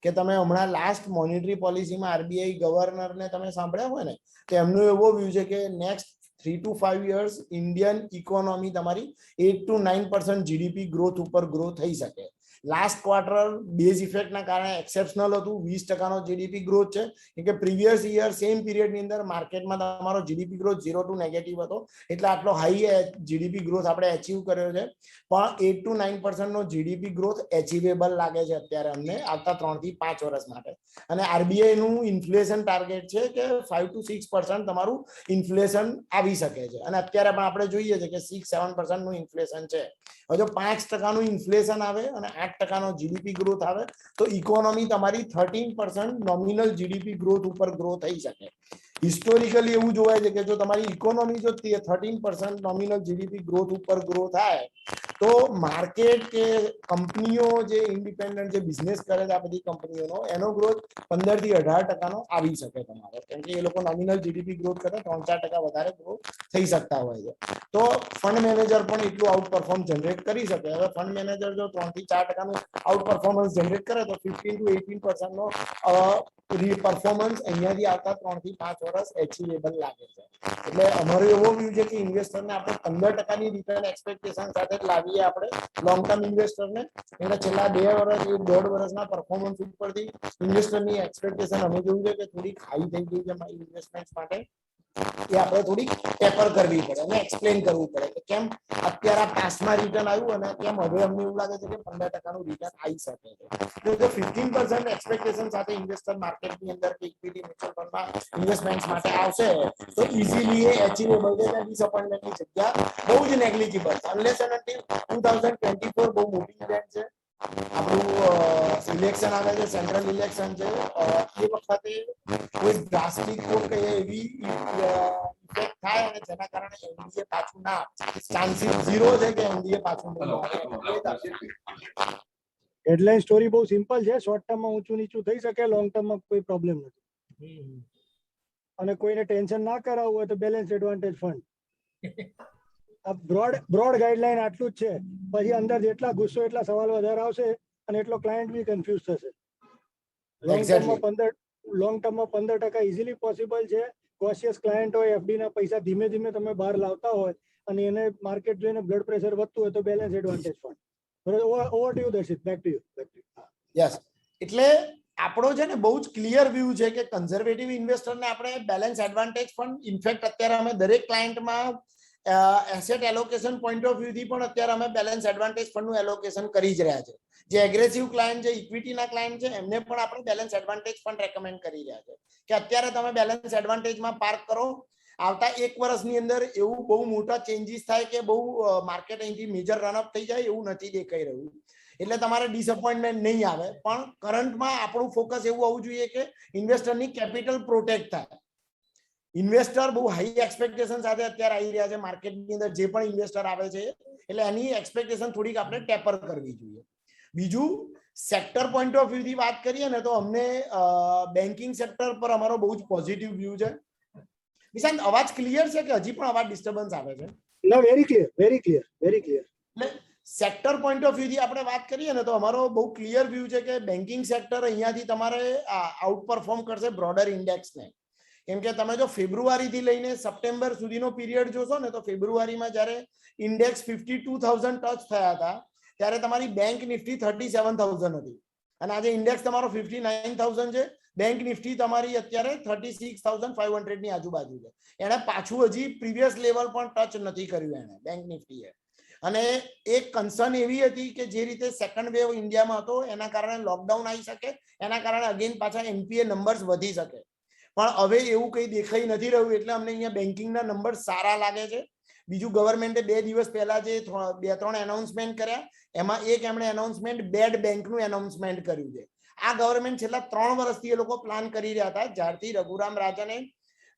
કે તમે હમણાં લાસ્ટ મોનેટરી પોલિસીમાં આરબીઆઈ ગવર્નરને તમે સાંભળ્યા હોય ને તો એમનો એવો વ્યૂ છે કે next 3 to 5 years Indian economy તમારી 8 to 9% જીડીપી ગ્રોથ ઉપર ગ્રો થઈ શકે. લાસ્ટ ક્વાર્ટર બેઝ ઇફેક્ટના કારણે એક્સેપ્શનલ હતું, 20%નો જીડીપી ગ્રોથ છે, કેમ કે પ્રીવિયસ યર સેમ પીરિયડની અંદર માર્કેટમાં તમારો જીડીપી ગ્રોથ 0 to નેગેટિવ હતો. એટલે આટલો હાઈ જીડીપી ગ્રોથ આપણે અચીવ કર્યો છે. પણ 8 to 9%નો જીડીપી ગ્રોથ એચિવેબલ લાગે છે અત્યારે અમને આવતા 3 થી 5 વર્ષ માટે. અને આરબીઆઈ નું ઇન્ફ્લેશન ટાર્ગેટ છે કે 5 to 6% તમારું ઇન્ફ્લેશન આવી શકે છે. અને અત્યારે પણ આપણે જોઈએ છે કે 6-7% નું ઇન્ફ્લેશન છે. હવે જો 5%નું ઇન્ફ્લેશન આવે અને 8%નો જીડીપી ગ્રોથ આવે તો ઇકોનોમી તમારી 13% નોમિનલ જીડીપી ગ્રોથ ઉપર ગ્રો થઈ શકે. હિસ્ટોરિકલી એવું જોવાય છે કે જો તમારી ઇકોનોમી જો 13% નોમિનલ જીડીપી ગ્રોથ ઉપર ગ્રો થાય તો માર્કેટ કે કંપનીઓ જે ઇન્ડિપેન્ડન્ટ જે બિઝનેસ કરે છે આ બધી કંપનીઓનો એનો ગ્રોથ 15 થી 18%નો આવી શકે તમારો, કેમ કે એ લોકો નોમિનલ જીડીપી ગ્રોથ કરતા 3-4% વધારે ગ્રો થઈ શકતા હોય છે. તો ફંડ મેનેજર પણ એટલું આઉટ પરફોર્મ જનરેટ કરી શકે. હવે ફંડ મેનેજર જો 3 થી 4%નું આઉટ પરફોર્મન્સ જનરેટ કરે તો 15 to 18%નો પરફોર્મન્સ અહીંયાથી આવતા 3 થી 5 વર્ષ એચિવેબલ લાગે છે. એટલે અમારો એવો વ્યૂ છે કે ઇન્વેસ્ટરને આપણે 15%ની રિટર્ન એક્સપેક્ટેશન સાથે જ લાવીએ આપણે લોંગ ટર્મ ઇન્વેસ્ટરને. એટલે છેલ્લા 2 વર્ષ 1.5 વર્ષના પરફોર્મન્સ ઉપરથી ઇન્વેસ્ટરની એક્સપેક્ટેશન અમે જોયું છે કે થોડી હાઈ થઈ ગઈ છે મારી ઇન્વેસ્ટમેન્ટ માટે. એ આપણે થોડી ટેપર કરવી પડે અને એક્સપ્લેન કરવું પડે કે કેમ અત્યારે પાસમાં રિટર્ન આવ્યું અને કેમ હવે અમને એવું લાગે છે કે 15%નું રિટર્ન આવી શકે છે. જો 15% એક્સપેક્ટેશન સાથે ઇન્વેસ્ટર માર્કેટની અંદર ઇક્વિટી મ્યુચ્યુઅલ ફંડમાં ઇન્વેસ્ટમેન્ટ માટે આવશે તો ઇઝીલી એ એચિવેબલ છે. ડિસઅપોઇન્ટમેન્ટની જગ્યા બહુ જ નેગ્લિજિબલ છે. અનલેસ એન્ડ અનટિલ 2024 બહુ મોટી ઇવેન્ટ છે. આપણું ઇલેક્શન આવે છે, સેન્ટ્રલ ઇલેક્શન છે. એ વખતે કોઈ ડ્રાસ્ટિક એવી ઇફેક્ટ થાય અને જેના કારણે એનડીએ પાછું ના ચાન્સીસ 0 છે કે એનડીએ પાછું હેડલાઇન સ્ટોરી બહુ સિમ્પલ છે. શોર્ટ ટર્મમાં ઊંચું નીચું થઈ શકે, લોંગ ટર્મમાં કોઈ પ્રોબ્લેમ નથી. અને કોઈને ટેન્શન ના કરાવવું હોય તો બેલેન્સ એડવાન્ટેજ ફંડ. આ બ્રોડ ગાઈડલાઈન આટલું જ છે. પછી અંદર જેટલા ગુસ્સો એટલા સવાલ વધારે આવશે અને એટલો ક્લાયન્ટ બી કન્ફ્યુઝ થશે. લોંગ ટર્મમાં 15% ઇઝીલી પોસિબલ છે. કોશિયસ ક્લાયન્ટ હોય, એફડી ના પૈસા ધીમે ધીમે તમે બહાર લાવતા હોય અને એને માર્કેટ જોઈને બ્લડ પ્રેશર વધતું હોય તો balance advantage fund. Over to you Darshit, back to you. Yes, એટલે આપણો છે ને બહુ જ ક્લિયર વ્યૂ છે કે કન્ઝર્વેટિવ ઇન્વેસ્ટરને આપણે બેલેન્સ એડવાન્ટેજ ફંડ, ઇનફેક્ટ અત્યારે અમે દરેક ક્લાયન્ટમાં asset allocation point of view થી પણ અત્યારે અમે બેલેન્સ એડવાન્ટેજ ફંડનું એલોકેશન કરી જ રહ્યા છે. જે એગ્રેસિવ ક્લાયન્ટ છે, ઇક્વિટીના ક્લાયન્ટ છે, એમને પણ આપણે બેલેન્સ એડવાન્ટેજ ફંડ રેકમેન્ડ કરી રહ્યા છે કે અત્યારે તમે બેલેન્સ એડવાન્ટેજમાં પાર્ક કરો. આવતા 1 વર્ષની અંદર એવું બહુ મોટા ચેન્જીસ થાય કે બહુ માર્કેટ અહીંથી મેજર રનઅપ થઈ જાય એવું નથી દેખાઈ રહ્યું. એટલે તમારે ડિસઅપોઇન્ટમેન્ટ નહીં આવે. પણ કરંટમાં આપણું ફોકસ એવું આવવું જોઈએ કે ઇન્વેસ્ટરની કેપિટલ પ્રોટેક્ટ થાય. ઇન્વેસ્ટર બહુ હાઈ એક્સપેક્ટેશન સાથે અત્યારે આવી રહ્યા છે માર્કેટની અંદર. જે પણ ઇન્વેસ્ટર આવે છે એટલે એની એક્સપેક્ટેશન થોડીક આપણે ટેપર કરવી જોઈએ. બીજું, સેક્ટર પોઈન્ટ ઓફ વ્યૂ થી વાત કરીએ ને તો અમને બેન્કિંગ સેક્ટર પર અમારો બહુ જ પોઝિટિવ વ્યૂ છે. નિશાંત, અવાજ ક્લિયર છે કે હજી પણ અવાજ ડિસ્ટર્બન્સ આવે છે? ના, very clear, very clear, very clear. એટલે સેક્ટર પોઈન્ટ ઓફ વ્યૂ થી આપણે વાત કરીએ ને તો અમારો બહુ ક્લિયર વ્યૂ છે કે બેન્કિંગ સેક્ટર અહીંયાથી તમારે આઉટ પરફોર્મ કરશે બ્રોડર ઇન્ડેક્સને. કેમ કે તમે જો ફેબ્રુઆરીથી લઈને સપ્ટેમ્બર સુધીનો પીરિયડ જોશો ને તો ફેબ્રુઆરીમાં જ્યારે ઇન્ડેક્સ 52,000 ટચ થયા હતા ત્યારે તમારી બેંક નિફ્ટી 37,000 હતી અને આજે ઇન્ડેક્સ તમારો 59,000 છે. બેંક નિફ્ટી તમારી અત્યારે 36,500 ની આજુબાજુ છે. એને પાછું હજી પ્રીવિયસ લેવલ પણ ટચ નથી કર્યું એને બેંક નિફ્ટીએ. અને એક કન્સર્ન એવી હતી કે જે રીતે સેકન્ડ વેવ ઇન્ડિયામાં હતો એના કારણે લોકડાઉન આવી શકે, એના કારણે અગેન પાછા એનપીએ નંબર્સ વધી શકે. પણ હવે એવું કંઈ દેખાઈ નથી રહ્યું. એટલે અમને અહીંયા બેન્કિંગના નંબર સારા લાગે છે. બીજું, ગવર્મેન્ટે 2 દિવસ પહેલા જે 2-3 એનાઉન્સમેન્ટ કર્યા એમાં એક એમણે એનાઉન્સમેન્ટ બેડ બેંકનું એનાઉન્સમેન્ટ કર્યું છે. આ ગવર્મેન્ટ છેલ્લા 3 વર્ષથી એ લોકો પ્લાન કરી રહ્યા હતા. જ્યારથી રઘુરામ રાજને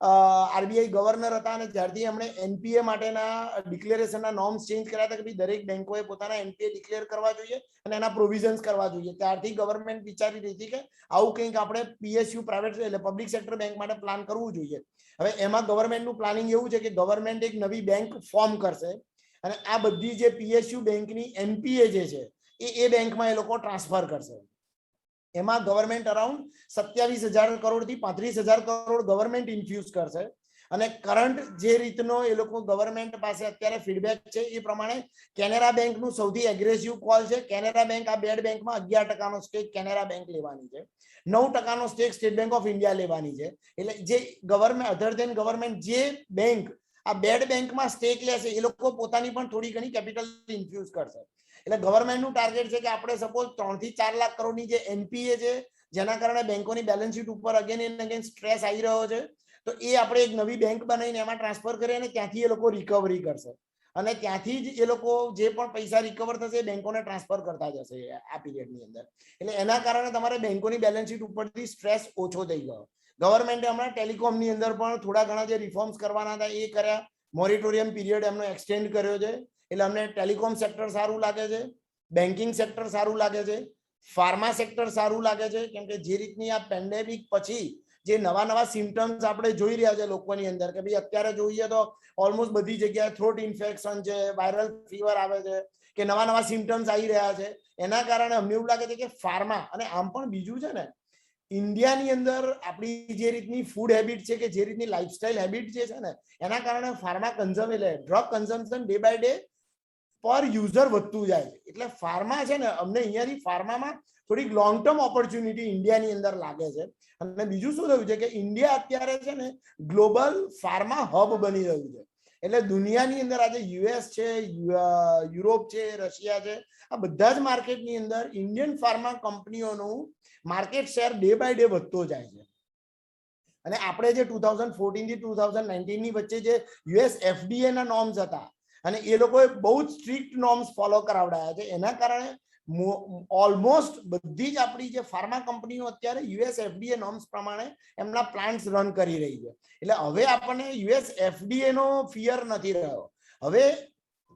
આરબીઆઈ ગવર્નર હતા અને જ્યારથી એમણે એનપીએ માટેના ડિક્લેરેશનના નોર્મ્સ ચેન્જ કર્યા હતા કે ભાઈ દરેક બેંકોએ પોતાના એનપીએ ડિક્લેર કરવા જોઈએ અને એના પ્રોવિઝન્સ કરવા જોઈએ, ત્યારથી ગવર્મેન્ટ વિચારી રહી હતી કે આવું કંઈક આપણે પીએસયુ પ્રાઇવેટ એટલે પબ્લિક સેક્ટર બેંક માટે પ્લાન કરવું જોઈએ. હવે એમાં ગવર્મેન્ટનું પ્લાનિંગ એવું છે કે ગવર્મેન્ટ એક નવી બેંક ફોર્મ કરશે અને આ બધી જે પીએસયુ બેંકની એનપીએ જે છે એ બેંકમાં એ લોકો ટ્રાન્સફર કરશે. એમાં ગવર્મેન્ટ અરાઉન્ડ 27,000 કરોડથી 35,000 કરોડ ગવર્મેન્ટ ઇન્ફ્યુઝ કરશે. અને કરંટ જે રીતનો એ લોકો ગવર્મેન્ટ પાસે અત્યારે ફીડબેક છે એ પ્રમાણે કેનેરા બેંકનું સૌથી એગ્રેસિવ કોલ છે. કેનેરા બેંક આ બેડ બેંકમાં 11% સ્ટેક કેનેરા બેંક લેવાની છે, 9% stack state bank of India લેવાની છે. એટલે જે ગવર્મેન્ટ અધર દેન ગવર્મેન્ટ જે બેંક આ બેડ બેંકમાં સ્ટેક લેશે એ લોકો પોતાની પણ થોડી ઘણી કેપિટલ ઇન્ફ્યુઝ કરશે. એટલે ગવર્મેન્ટનું ટાર્ગેટ છે કે આપણે સપોઝ 3 થી 4 લાખ કરોડની જે એનપીએ છે જેના કારણે બેંકોની બેલેન્સ શીટ ઉપર અગેન એન્ડ અગેન સ્ટ્રેસ આવી રહ્યો છે તો એ આપણે એક નવી બેંક બનાવીને એમાં ટ્રાન્સફર કરીએ અને ત્યાંથી એ લોકો રિકવરી કરશે અને ત્યાંથી જ એ લોકો જે પણ પૈસા રિકવર થશે એ બેંકોને ટ્રાન્સફર કરતા જશે આ પીરિયડની અંદર. એટલે એના કારણે તમારે બેંકોની બેલેન્સ શીટ ઉપરથી સ્ટ્રેસ ઓછો થઈ ગયો. ગવર્મેન્ટે હમણાં ટેલિકોમની અંદર પણ થોડા ઘણા જે રિફોર્મ્સ કરવાના હતા એ કર્યા. મોરિટોરિયમ પીરિયડ એમનો એક્સટેન્ડ કર્યો છે. એટલે અમને ટેલિકોમ સેક્ટર સારું લાગે છે, બેન્કિંગ સેક્ટર સારું લાગે છે, ફાર્મા સેક્ટર સારું લાગે છે. કેમ કે જે રીતની આ પેન્ડેમિક પછી જે નવા સિમ્ટમ્સ આપણે જોઈ રહ્યા છે લોકોની અંદર કે ભાઈ અત્યારે જોઈએ તો ઓલમોસ્ટ બધી જગ્યાએ થ્રોટ ઇન્ફેક્શન છે, વાયરલ ફીવર આવે છે કે નવા સિમ્ટમ્સ આવી રહ્યા છે. એના કારણે અમને એવું લાગે છે કે ફાર્મા અને આમ પણ બીજું છે ને ઇન્ડિયાની અંદર આપણી જે રીતની ફૂડ હેબિટ છે કે જે રીતની લાઇફસ્ટાઇલ હેબિટ જે છે ને એના કારણે ફાર્મા કન્ઝમ એટલે drug consumption day by day પર યુઝર વધતું જાય છે. એટલે ફાર્મા છે ને અમને અહીંયાથી ફાર્મામાં થોડીક લોંગ ટર્મ ઓપોર્ચ્યુનિટી ઇન્ડિયાની અંદર લાગે છે. અને બીજું શું થયું છે કે ઇન્ડિયા અત્યારે છે ને ગ્લોબલ ફાર્મા હબ બની રહ્યું છે. એટલે દુનિયાની અંદર આજે યુએસ છે, યુરોપ છે, રશિયા છે, આ બધા જ માર્કેટની અંદર ઇન્ડિયન ફાર્મા કંપનીઓનું market share day by day વધતો જાય છે. અને આપણે જે 2014 થી 2019 ની વચ્ચે જે યુએસ એફડીએ ના નોર્મ્સ હતા અને એ લોકોએ બહુ જ સ્ટ્રિક્ટ નોર્મ્સ ફોલો કરાવડાયા છે. એના કારણે ઓલમોસ્ટ બધી જ આપણી જે ફાર્મા કંપનીઓ અત્યારે યુએસ એફડીએ નોર્મ્સ પ્રમાણે એમના પ્લાન્ટ્સ રન કરી રહી છે. એટલે હવે આપણને યુએસ એફડીએ નો ફિયર નથી રહ્યો. હવે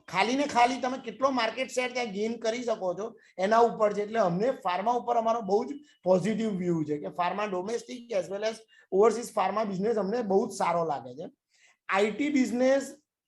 ખાલી ને ખાલી તમે કેટલો માર્કેટ શેર ત્યાં ગેઇન કરી શકો છો એના ઉપર છે. એટલે અમને ફાર્મા ઉપર અમારો બહુ જ પોઝિટિવ વ્યૂ છે કે pharma domestic as well as overseas pharma business અમને બહુ જ સારો લાગે છે. આઈટી બિઝનેસ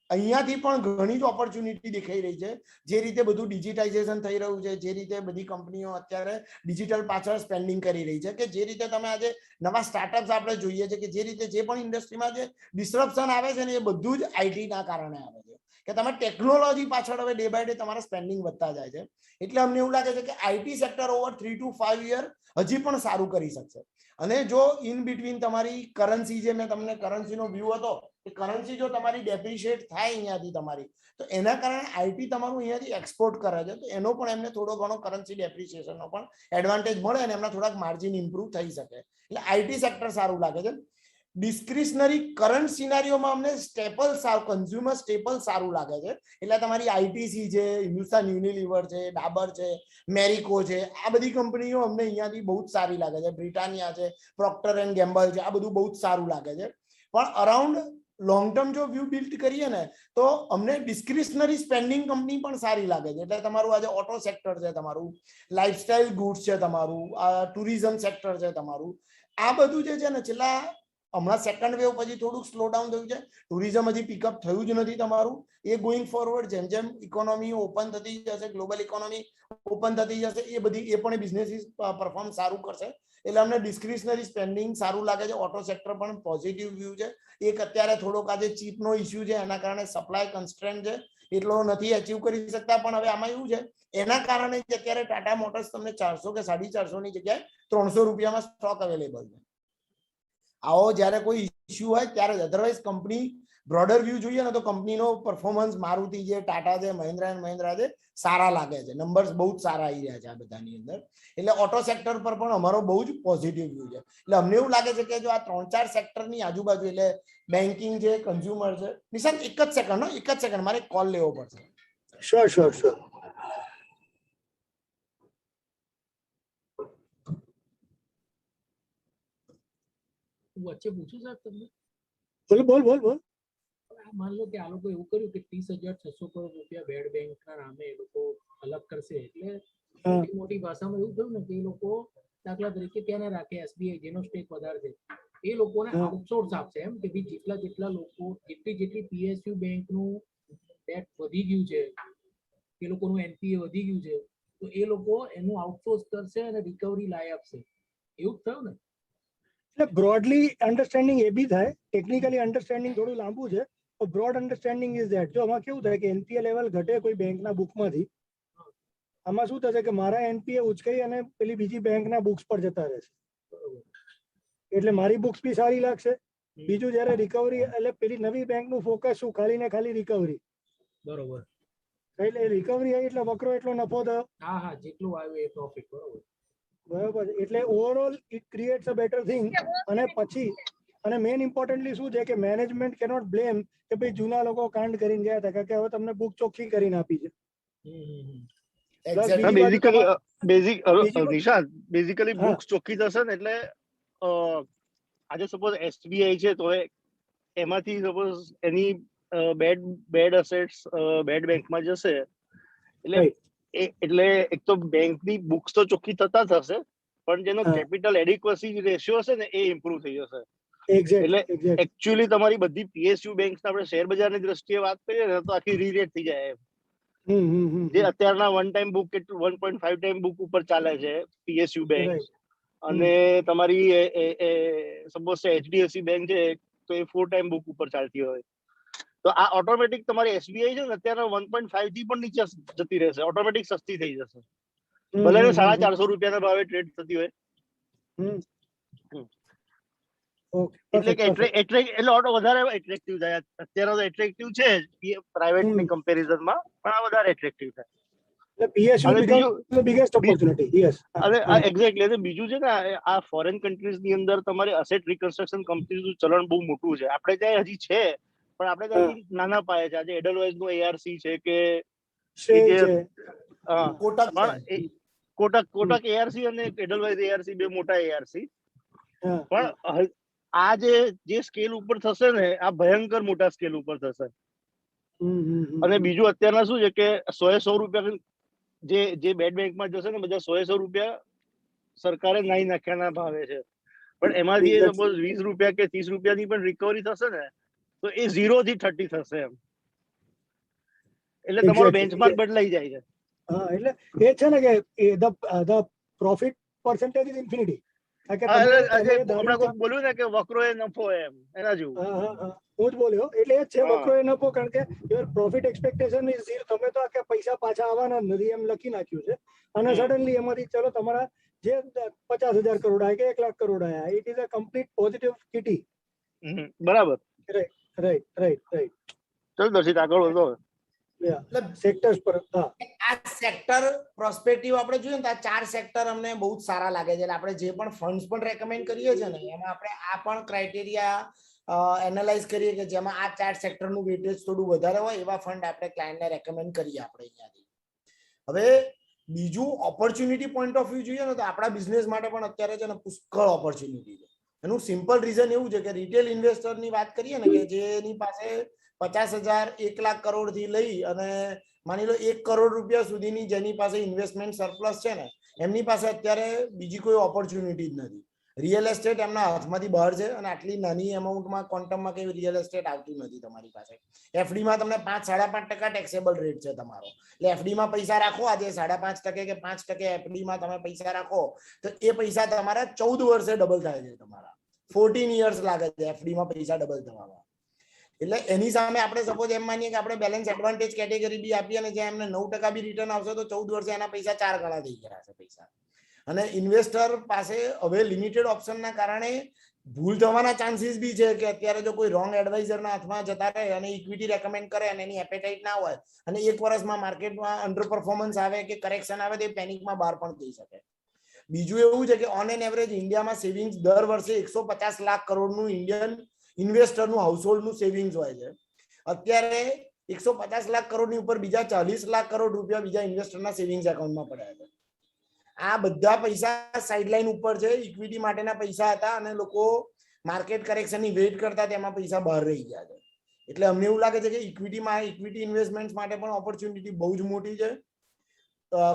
અહીંયાથી પણ ઘણી જ ઓપોર્ચ્યુનિટી દેખાઈ રહી છે. જે રીતે બધું ડિજિટાઇઝેશન થઈ રહ્યું છે, જે રીતે બધી કંપનીઓ અત્યારે ડિજિટલ પાછળ સ્પેન્ડિંગ કરી રહી છે, કે જે રીતે તમે આજે નવા સ્ટાર્ટઅપ્સ આપણે જોઈએ છે કે જે રીતે જે પણ ઇન્ડસ્ટ્રીમાં જે ડિસ્ટ્રપ્શન આવે છે ને એ બધું જ આઈટીના કારણે આવે છે કે તમે ટેકનોલોજી પાછળ હવે ડે બાય ડે તમારા સ્પેન્ડિંગ વધતા જાય છે. એટલે અમને એવું લાગે છે કે IT sector over 3 to 5 year હજી પણ સારું કરી શકશે. અને જો ઇન બિટવીન તમારી કરન્સી, જે મેં તમને કરન્સીનો વ્યૂ હતો, એ કરન્સી જો તમારી ડેપ્રિશિએટ થાય અહીંયાથી તમારી, તો એના કારણે આઈટી તમારું અહીંયાથી એક્સપોર્ટ કરે છે, તો એનો પણ એમને થોડો ઘણો કરન્સી ડેપ્રિશિએશનનો પણ એડવાન્ટેજ મળે અને એમના થોડાક માર્જિન ઇમ્પ્રુવ થઈ શકે. એટલે આઈટી સેક્ટર સારું લાગે છે. ડિસ્ક્રિશનરી કરંટ સિનારીઓમાં અમને સ્ટેપલ સારું, કન્ઝ્યુમર સ્ટેપલ સારું લાગે છે. એટલે તમારી આઈટીસી છે, હિન્દુસ્તાન યુનિલિવર છે, ડાબર છે, મેરિકો છે, આ બધી કંપનીઓ અમને અહીંયાથી બહુ જ સારી લાગે છે. બ્રિટાનિયા છે, પ્રોક્ટર એન્ડ ગેમ્બલ છે, આ બધું બહુ જ સારું લાગે છે. પણ અરાઉન્ડ લોંગ ટર્મ જો વ્યૂ બિલ્ડ કરીએ ને તો અમને ડિસ્ક્રિશનરી સ્પેન્ડિંગ કંપની પણ સારી લાગે છે. એટલે તમારું આજે ઓટો સેક્ટર છે, તમારું લાઇફસ્ટાઇલ ગુડ્સ છે, તમારું ટુરિઝમ સેક્ટર છે, તમારું આ બધું જે છે ને, છેલ્લા હમણાં સેકન્ડ વેવ પછી થોડુંક સ્લો ડાઉન થયું છે. ટુરિઝમ હજી પિકઅપ થયું જ નથી તમારું. એ ગોઈંગ ફોરવર્ડ જેમ જેમ ઇકોનોમી ઓપન થતી જશે, ગ્લોબલ ઇકોનોમી ઓપન થતી જશે, એ પણ બિઝનેસીસ પરફોર્મ સારું કરશે. એટલે અમને ડિસ્ક્રિશનરી સ્પેન્ડિંગ સારું લાગે છે. ઓટો સેક્ટર પણ પોઝિટિવ વ્યૂ છે. એક અત્યારે થોડોક આજે ચીપનો ઇસ્યુ છે, એના કારણે સપ્લાય કન્સ્ટ્રેન્ટ છે, એટલો નથી અચીવ કરી શકતા. પણ હવે આમાં એવું છે, એના કારણે અત્યારે ટાટા મોટર્સ તમને 400 કે 450 ની જગ્યાએ 300 રૂપિયામાં સ્ટોક અવેલેબલ છે. આવો જ્યારે કોઈ ઇસ્યુ હોય ત્યારે જ. અધરવાઇઝ કંપની બ્રોડર વ્યૂ જોઈએ ને તો કંપનીનો પરફોર્મન્સ મારુતિ છે, ટાટા છે, મહિન્દ્રા એન્ડ મહિન્દ્રા છે, સારા લાગે છે. નંબર્સ બહુ જ સારા આવી રહ્યા છે આ બધાની અંદર. એટલે ઓટો સેક્ટર પર પણ અમારો બહુ જ પોઝિટિવ વ્યૂ છે. એટલે અમને એવું લાગે છે કે જો આ 3-4 સેક્ટરની આજુબાજુ, એટલે બેન્કિંગ છે, કન્ઝ્યુમર છે. નિશાંત એક જ સેકન્ડ મારે કોલ લેવો પડશે. શ્યોર. વચ્ચે પૂછું સાહેબ તમને? બોલ. માન લો કે આ લોકો એવું કર્યું કે 30,600 કરોડ રૂપિયા બેડ બેંકના નામે એ લોકો અલગ કરશે. એટલે મોટી ભાષામાં એવું થયું ને કે એ લોકો દાખલા તરીકે ત્યાં રાખે એસબીઆઈ, જેનો સ્ટેક વધારે છે, એ લોકોને આઉટસોર્સ આપશે. એમ કે ભાઈ જેટલા લોકો, જેટલી પીએસયુ બેંકનું ડેટ વધી ગયું છે, એ લોકોનું એનપીએ વધી ગયું છે, તો એ લોકો એનું આઉટસોર્સ કરશે અને રિકવરી લાવી આપશે. એવું જ થયું ને? એટલે બ્રોડલી અન્ડરસ્ટેન્ડિંગ એ બી થાય. ટેકનિકલી અન્ડરસ્ટેન્ડિંગ થોડું લાંબુ છે. Broad understanding is that. જો આમાં કેવું થાય કે એનપીએ લેવલ ઘટે કોઈ બેંકના બુકમાંથી, આમાં શું થશે કે મારા એનપીએ ઉચકાઈ અને પેલી બીજી બેંકના બુક્સ પર જતા રહેશે. એટલે મારી બુક્સ બી સારી લાગશે. બીજું જ્યારે રિકવરી, એટલે પેલી નવી બેંકનું ફોકસ શું, ખાલી ને ખાલી રિકવરી. બરોબર. એટલે રિકવરી આવી એટલે વકરો એટલો નફો થયો. હા, જેટલું આવ્યું એ પ્રોફિટ. બરોબર. એટલે overall it creates a better thing. અને પછી મેઇન ઇમ્પોર્ટન્ટલી શું છે કે મેનેજમેન્ટ કેનોટ બ્લેમ કે ભાઈ જૂના લોકો કાંડ કરીને ગયા હતા, કારણ કે હવે તમને બુક ચોખ્ખી કરીને આપી છે. બેઝિકલી બુક્સ ચોખ્ખી થશે ને એટલે આજે સપોઝ એસબીઆઈ છે તો એમાંથી સપોઝ એની બેડ અસેટ્સ બેડ બેંકમાં જશે. એટલે એક તો બેંકની બુક્સ તો ચોખ્ખી થતા થશે, પણ જેનો કેપિટલ એડિક્વસી રેશિયો હશે ને એ ઇમ્પ્રુવ થઈ જશે. એટલે એકચ્યુઅલી તમારી બધી પીએસયુ બેંક્સ આપણે શેર બજારની દ્રષ્ટિએ વાત કરીએ ને તો આખી રીરેટ થઈ જાય. જે અત્યારના 1 ટાઈમ બુક 1.5 ટાઈમ બુક ઉપર ચાલે છે પીએસયુ બેંક, અને તમારી સપોઝ એચડીએફસી બેંક છે તો એ 4 ટાઈમ બુક ઉપર ચાલતી હોય, તો આ ઓટોમેટિક તમારી એસબીઆઈ છે ને અત્યારે 1.5 થી પણ નીચે જતી રહેશે. ઓટોમેટિક સસ્તી થઈ જશે, ભલે ને 450 રૂપિયાના ભાવે ટ્રેડ થતી હોય. એટલે ઓટો વધારે એટ્રેક્ટિવ થાય. અત્યારે તો એટ્રેક્ટિવ છે પ્રાઇવેટ ની કમ્પેરિઝનમાં, પણ આ વધારે એટ્રેક્ટિવ થાય. એક્ઝેક્ટલી. બીજું છે ને, આ ફોરેન કન્ટ્રીઝ ની અંદર તમારે અસેટ રિકન્સ્ટ્રક્શન કંપનીનું ચલણ બહુ મોટું છે. આપણે ત્યાં હજી છે, પણ આપણે ત્યાંથી નાના પાયે છે. આજે એડલવાઇઝ નું એઆરસી છે કે કોટક એઆરસી અને એડલવાઇઝ એઆરસી બે મોટા એઆરસી. પણ આ જે સ્કેલ ઉપર થશે ને, આ ભયંકર મોટા સ્કેલ ઉપર થશે. અને બીજું અત્યારના શું છે કે 100 રૂપિયા જે બેડ બેંકમાં જશે ને બધા 100 રૂપિયા સરકારે નાઈ નાખ્યાના ભાવે છે, પણ એમાંથી સપોઝ 20 રૂપિયા કે 30 રૂપિયાની પણ રિકવરી થશે ને તો એ 0 થી 30 થશે એમ, એટલે તમારો બેન્ચમાર્ક બદલાઈ જાય છે. હા, એટલે એ છે ને કે the profit percentage is infinity. હમણાં કોઈ બોલ્યું ને કે વક્રો એ નફો એમ, એના જેવું. હું જ બોલ્યો એટલે એ જ છે વક્રો એ નફો, કારણ કે your profit expectation is zero. તમે તો આખા પૈસા પાછા આવવાના નથી એમ લખી નાખ્યું છે, અને સડનલી એમાંથી ચલો તમારા જે 50,000 કરોડ આવ્યા કે 1 લાખ કરોડ આવ્યા, it is a complete positive kitty. બરાબર. રાઈટ. ચલ દર્શિત આગળ વધો. સેક્ટર્સ પર આ સેક્ટર પ્રોસ્પેક્ટિવ આપણે જોઈએ ને તો આ 4 સેક્ટર અમને બહુ જ સારા લાગે છે. એટલે આપણે જે પણ ફંડ્સ પણ રેકમેન્ડ કરીએ છીએ ને એમાં આપણે આ પણ ક્રાઇટેરિયા એનાલાઇઝ કરીએ કે જેમાં આ 4 સેક્ટરનું વેટેજ થોડું વધારે હોય એવા ફંડ આપણે ક્લાયન્ટને રેકમેન્ડ કરીએ આપણે અહીંયાથી. હવે બીજું ઓપોર્ચ્યુનિટી પોઈન્ટ ઓફ વ્યૂ જોઈએ ને તો આપણા બિઝનેસ માટે પણ અત્યારે છે ને પુષ્કળ ઓપોર્ચ્યુનિટી છે. એનું સિમ્પલ રીઝન એવું છે કે રિટેલ ઇન્વેસ્ટરની વાત કરીએ ને કે જેની પાસે 50,000 1 લાખ કરોડ થી લઈ અને માની લો 1 કરોડ રૂપિયા સુધીની જેની પાસે ઇન્વેસ્ટમેન્ટ સરપ્લસ છે ને એમની પાસે અત્યારે બીજી કોઈ ઓપોર્ચ્યુનિટી જ નથી. રિયલ એસ્ટેટ એમના હાથમાંથી બહાર છે અને આટલી નાની એમાઉન્ટમાં ક્વોન્ટમમાં કઈ રિયલ એસ્ટેટ આવતું નથી તમારી પાસે. એફડીમાં તમને 5-5.5% ટેક્સેબલ રેટ છે તમારો, એટલે એફડીમાં પૈસા રાખો આજે 5.5% કે 5% એફડીમાં તમે પૈસા રાખો તો એ પૈસા તમારા 14 વર્ષે ડબલ થાય છે. તમારા 14 years લાગે છે એફડીમાં પૈસા ડબલ થવામાં. એટલે એની સામે આપણે સપોઝ એમ માનીએ કે આપણે બેલેન્સ એડવાન્ટેજ કેટેગરી બી આપીએ અને જ્યાં એમને 9% બી રિટર્ન આવશે તો 14 વર્ષે એના પૈસા 4 ગણા થઈ ગયા છે પૈસા. અને ઇન્વેસ્ટર પાસે હવે લિમિટેડ ઓપ્શનના કારણે ભૂલ થવાના ચાન્સીસ બી છે કે અત્યારે જો કોઈ રોંગ એડવાઇઝરના હાથમાં જતા રહે અને ઇક્વિટી રેકમેન્ડ કરે અને એની એપેટાઇટ ના હોય અને 1 વર્ષમાં માર્કેટમાં અંડર પરફોર્મન્સ આવે કે કરેક્શન આવે તો એ પેનિકમાં બહાર પણ થઈ શકે. બીજું એવું છે કે ઓન એન એવરેજ ઇન્ડિયામાં સેવિંગ્સ દર વર્ષે 150 લાખ કરોડનું ઇન્ડિયન ઇન્વેસ્ટરનું હાઉસહોલ્ડનું સેવિંગ્સ હોય છે. અત્યારે 150 લાખ કરોડની ઉપર બીજા 40 લાખ કરોડ રૂપિયા બીજા ઇન્વેસ્ટરના સેવિંગ્સ એકાઉન્ટમાં પડ્યા છે. આ બધા પૈસા સાઇડલાઇન ઉપર છે, ઇક્વિટી માટેના પૈસા હતા અને લોકો માર્કેટ કરેક્શનની વેઇટ કરતા તેમાં પૈસા બહાર રહી ગયા છે. એટલે અમને એવું લાગે છે કે ઇક્વિટી ઇન્વેસ્ટમેન્ટ માટે પણ ઓપોર્ચ્યુનિટી બહુ જ મોટી છે.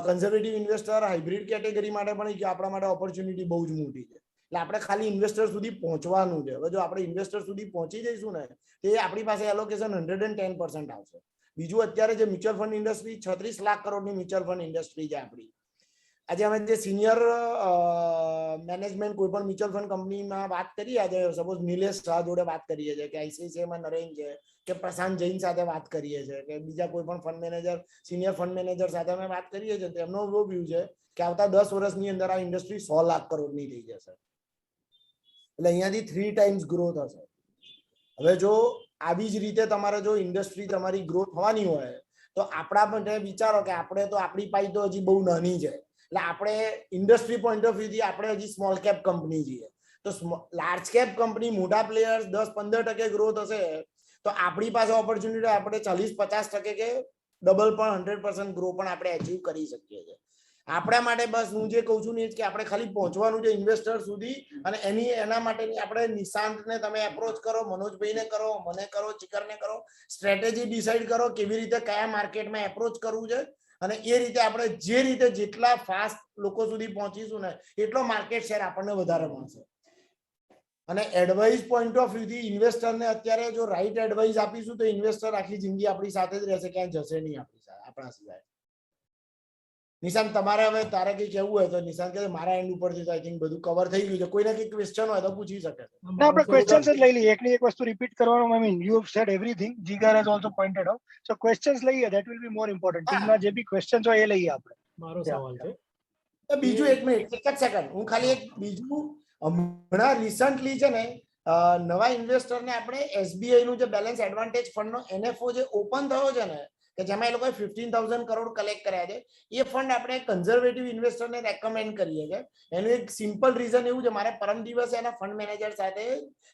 કન્ઝર્વેટિવ ઇન્વેસ્ટર હાઇબ્રિડ કેટેગરી માટે પણ આપણા માટે ઓપોર્ચ્યુનિટી બહુ જ મોટી છે. એટલે આપણે ખાલી ઇન્વેસ્ટર સુધી પહોંચવાનું છે. હવે જો આપણે ઇન્વેસ્ટર સુધી પહોંચી જઈશું ને તે આપણી પાસે એલોકેશન 110% આવશે. બીજું અત્યારે જે મ્યુચ્યુઅલ ફંડ ઇન્ડસ્ટ્રી 36 લાખ કરોડની મ્યુચ્યુઅલ ફંડ ઇન્ડસ્ટ્રી છે આપણી. આજે અમે જે સિનિયર મેનેજમેન્ટ કોઈ પણ મ્યુચ્યુઅલ ફંડ કંપનીમાં વાત કરીએ, આજે સપોઝ નિલેશ શાહ જોડે વાત કરીએ છીએ કે આઈસીઆઈસીઆઈમાં નરેન છે કે પ્રશાંત જૈન સાથે વાત કરીએ છીએ કે બીજા કોઈ પણ fund manager senior fund manager સાથે અમે વાત કરીએ છીએ, તેમનો એવો વ્યૂ છે કે આવતા 10 વર્ષની અંદર આ ઇન્ડસ્ટ્રી 100 લાખ કરોડની થઈ જશે. એટલે અહીંયાથી 3 times ગ્રોથ હશે. હવે જો આવી જ રીતે તમારે જો ઇન્ડસ્ટ્રી તમારી ગ્રોથ થવાની હોય તો આપણા માટે વિચારો કે આપણે તો આપણી પાઈ તો હજી બહુ નાની છે. એટલે આપણે ઇન્ડસ્ટ્રી પોઈન્ટ ઓફ વ્યૂથી આપણે હજી સ્મોલ કેપ કંપની છીએ. તો લાર્જ કેપ કંપની મોટા પ્લેયર્સ 10-15% ગ્રોથ હશે તો આપણી પાસે ઓપોર્ચ્યુનિટી આપણે 40-50% કે ડબલ પણ 100% ગ્રો પણ આપણે અચીવ કરી શકીએ છીએ. આપણા માટે બસ હું જે કહું છું ને કે આપણે ખાલી પહોંચવાનું છે ઇન્વેસ્ટર સુધી અને એના માટેની આપણે નિશાંતને તમે એપ્રોચ કરો, મનોજભાઈને કરો, મને કરો, ચિકરને કરો, સ્ટ્રેટેજી ડિસાઈડ કરો કેવી રીતે કયા માર્કેટમાં એપ્રોચ કરવું છે અને એ રીતે આપણે જે રીતે જેટલા ફાસ્ટ લોકો સુધી પહોંચીશું ને એટલો માર્કેટ શેર આપણને વધારે મળશે. અને એડવાઇસ પોઈન્ટ ઓફ વ્યૂથી ઇન્વેસ્ટરને અત્યારે જો રાઈટ એડવાઇસ આપીશું તો ઇન્વેસ્ટર આખી જિંદગી આપણી સાથે જ રહેશે, ક્યાંય જશે નહીં આપણા સિવાય. નિશાંત તમારે હવે તારે કઈ કહેવું હોય તો નિશાંત કે મારા એન્ડ ઉપરથી આઈ થિંક બધું કવર થઈ ગયું છે. કોઈને કઈ ક્વેશ્ચન હોય તો પૂછી શકે છે. આપણે ક્વેશ્ચન્સ જ લઈ લઈએ. એકની એક વસ્તુ રિપીટ કરવાનો, I mean you have said everything. Jigar has also pointed out. So questions લઈએ, that will be more important. ટીમના જે બી ક્વેશ્ચન્સ હોય એ લઈએ આપણે. મારો સવાલ છે બીજું 1 મિનિટ, એક જ સેકન્ડ, હું ખાલી એક બીજું હમણાં રિસન્ટલી છે ને નવા ઇન્વેસ્ટરને આપણે એસબીઆઈ નું જે બેલેન્સ એડવાન્ટેજ ફંડનો એનએફઓ જે ઓપન થયો છે ને કે જેમાં એ લોકોએ 15,000 કરોડ કલેક્ટ કર્યા છે, એ ફંડ આપણે કન્ઝર્વેટિવ ઇન્વેસ્ટરને રેકમેન્ડ કરીએ છીએ. એનું એક સિમ્પલ રીઝન એવું છે, મારે પરમ દિવસે એના ફંડ મેનેજર સાથે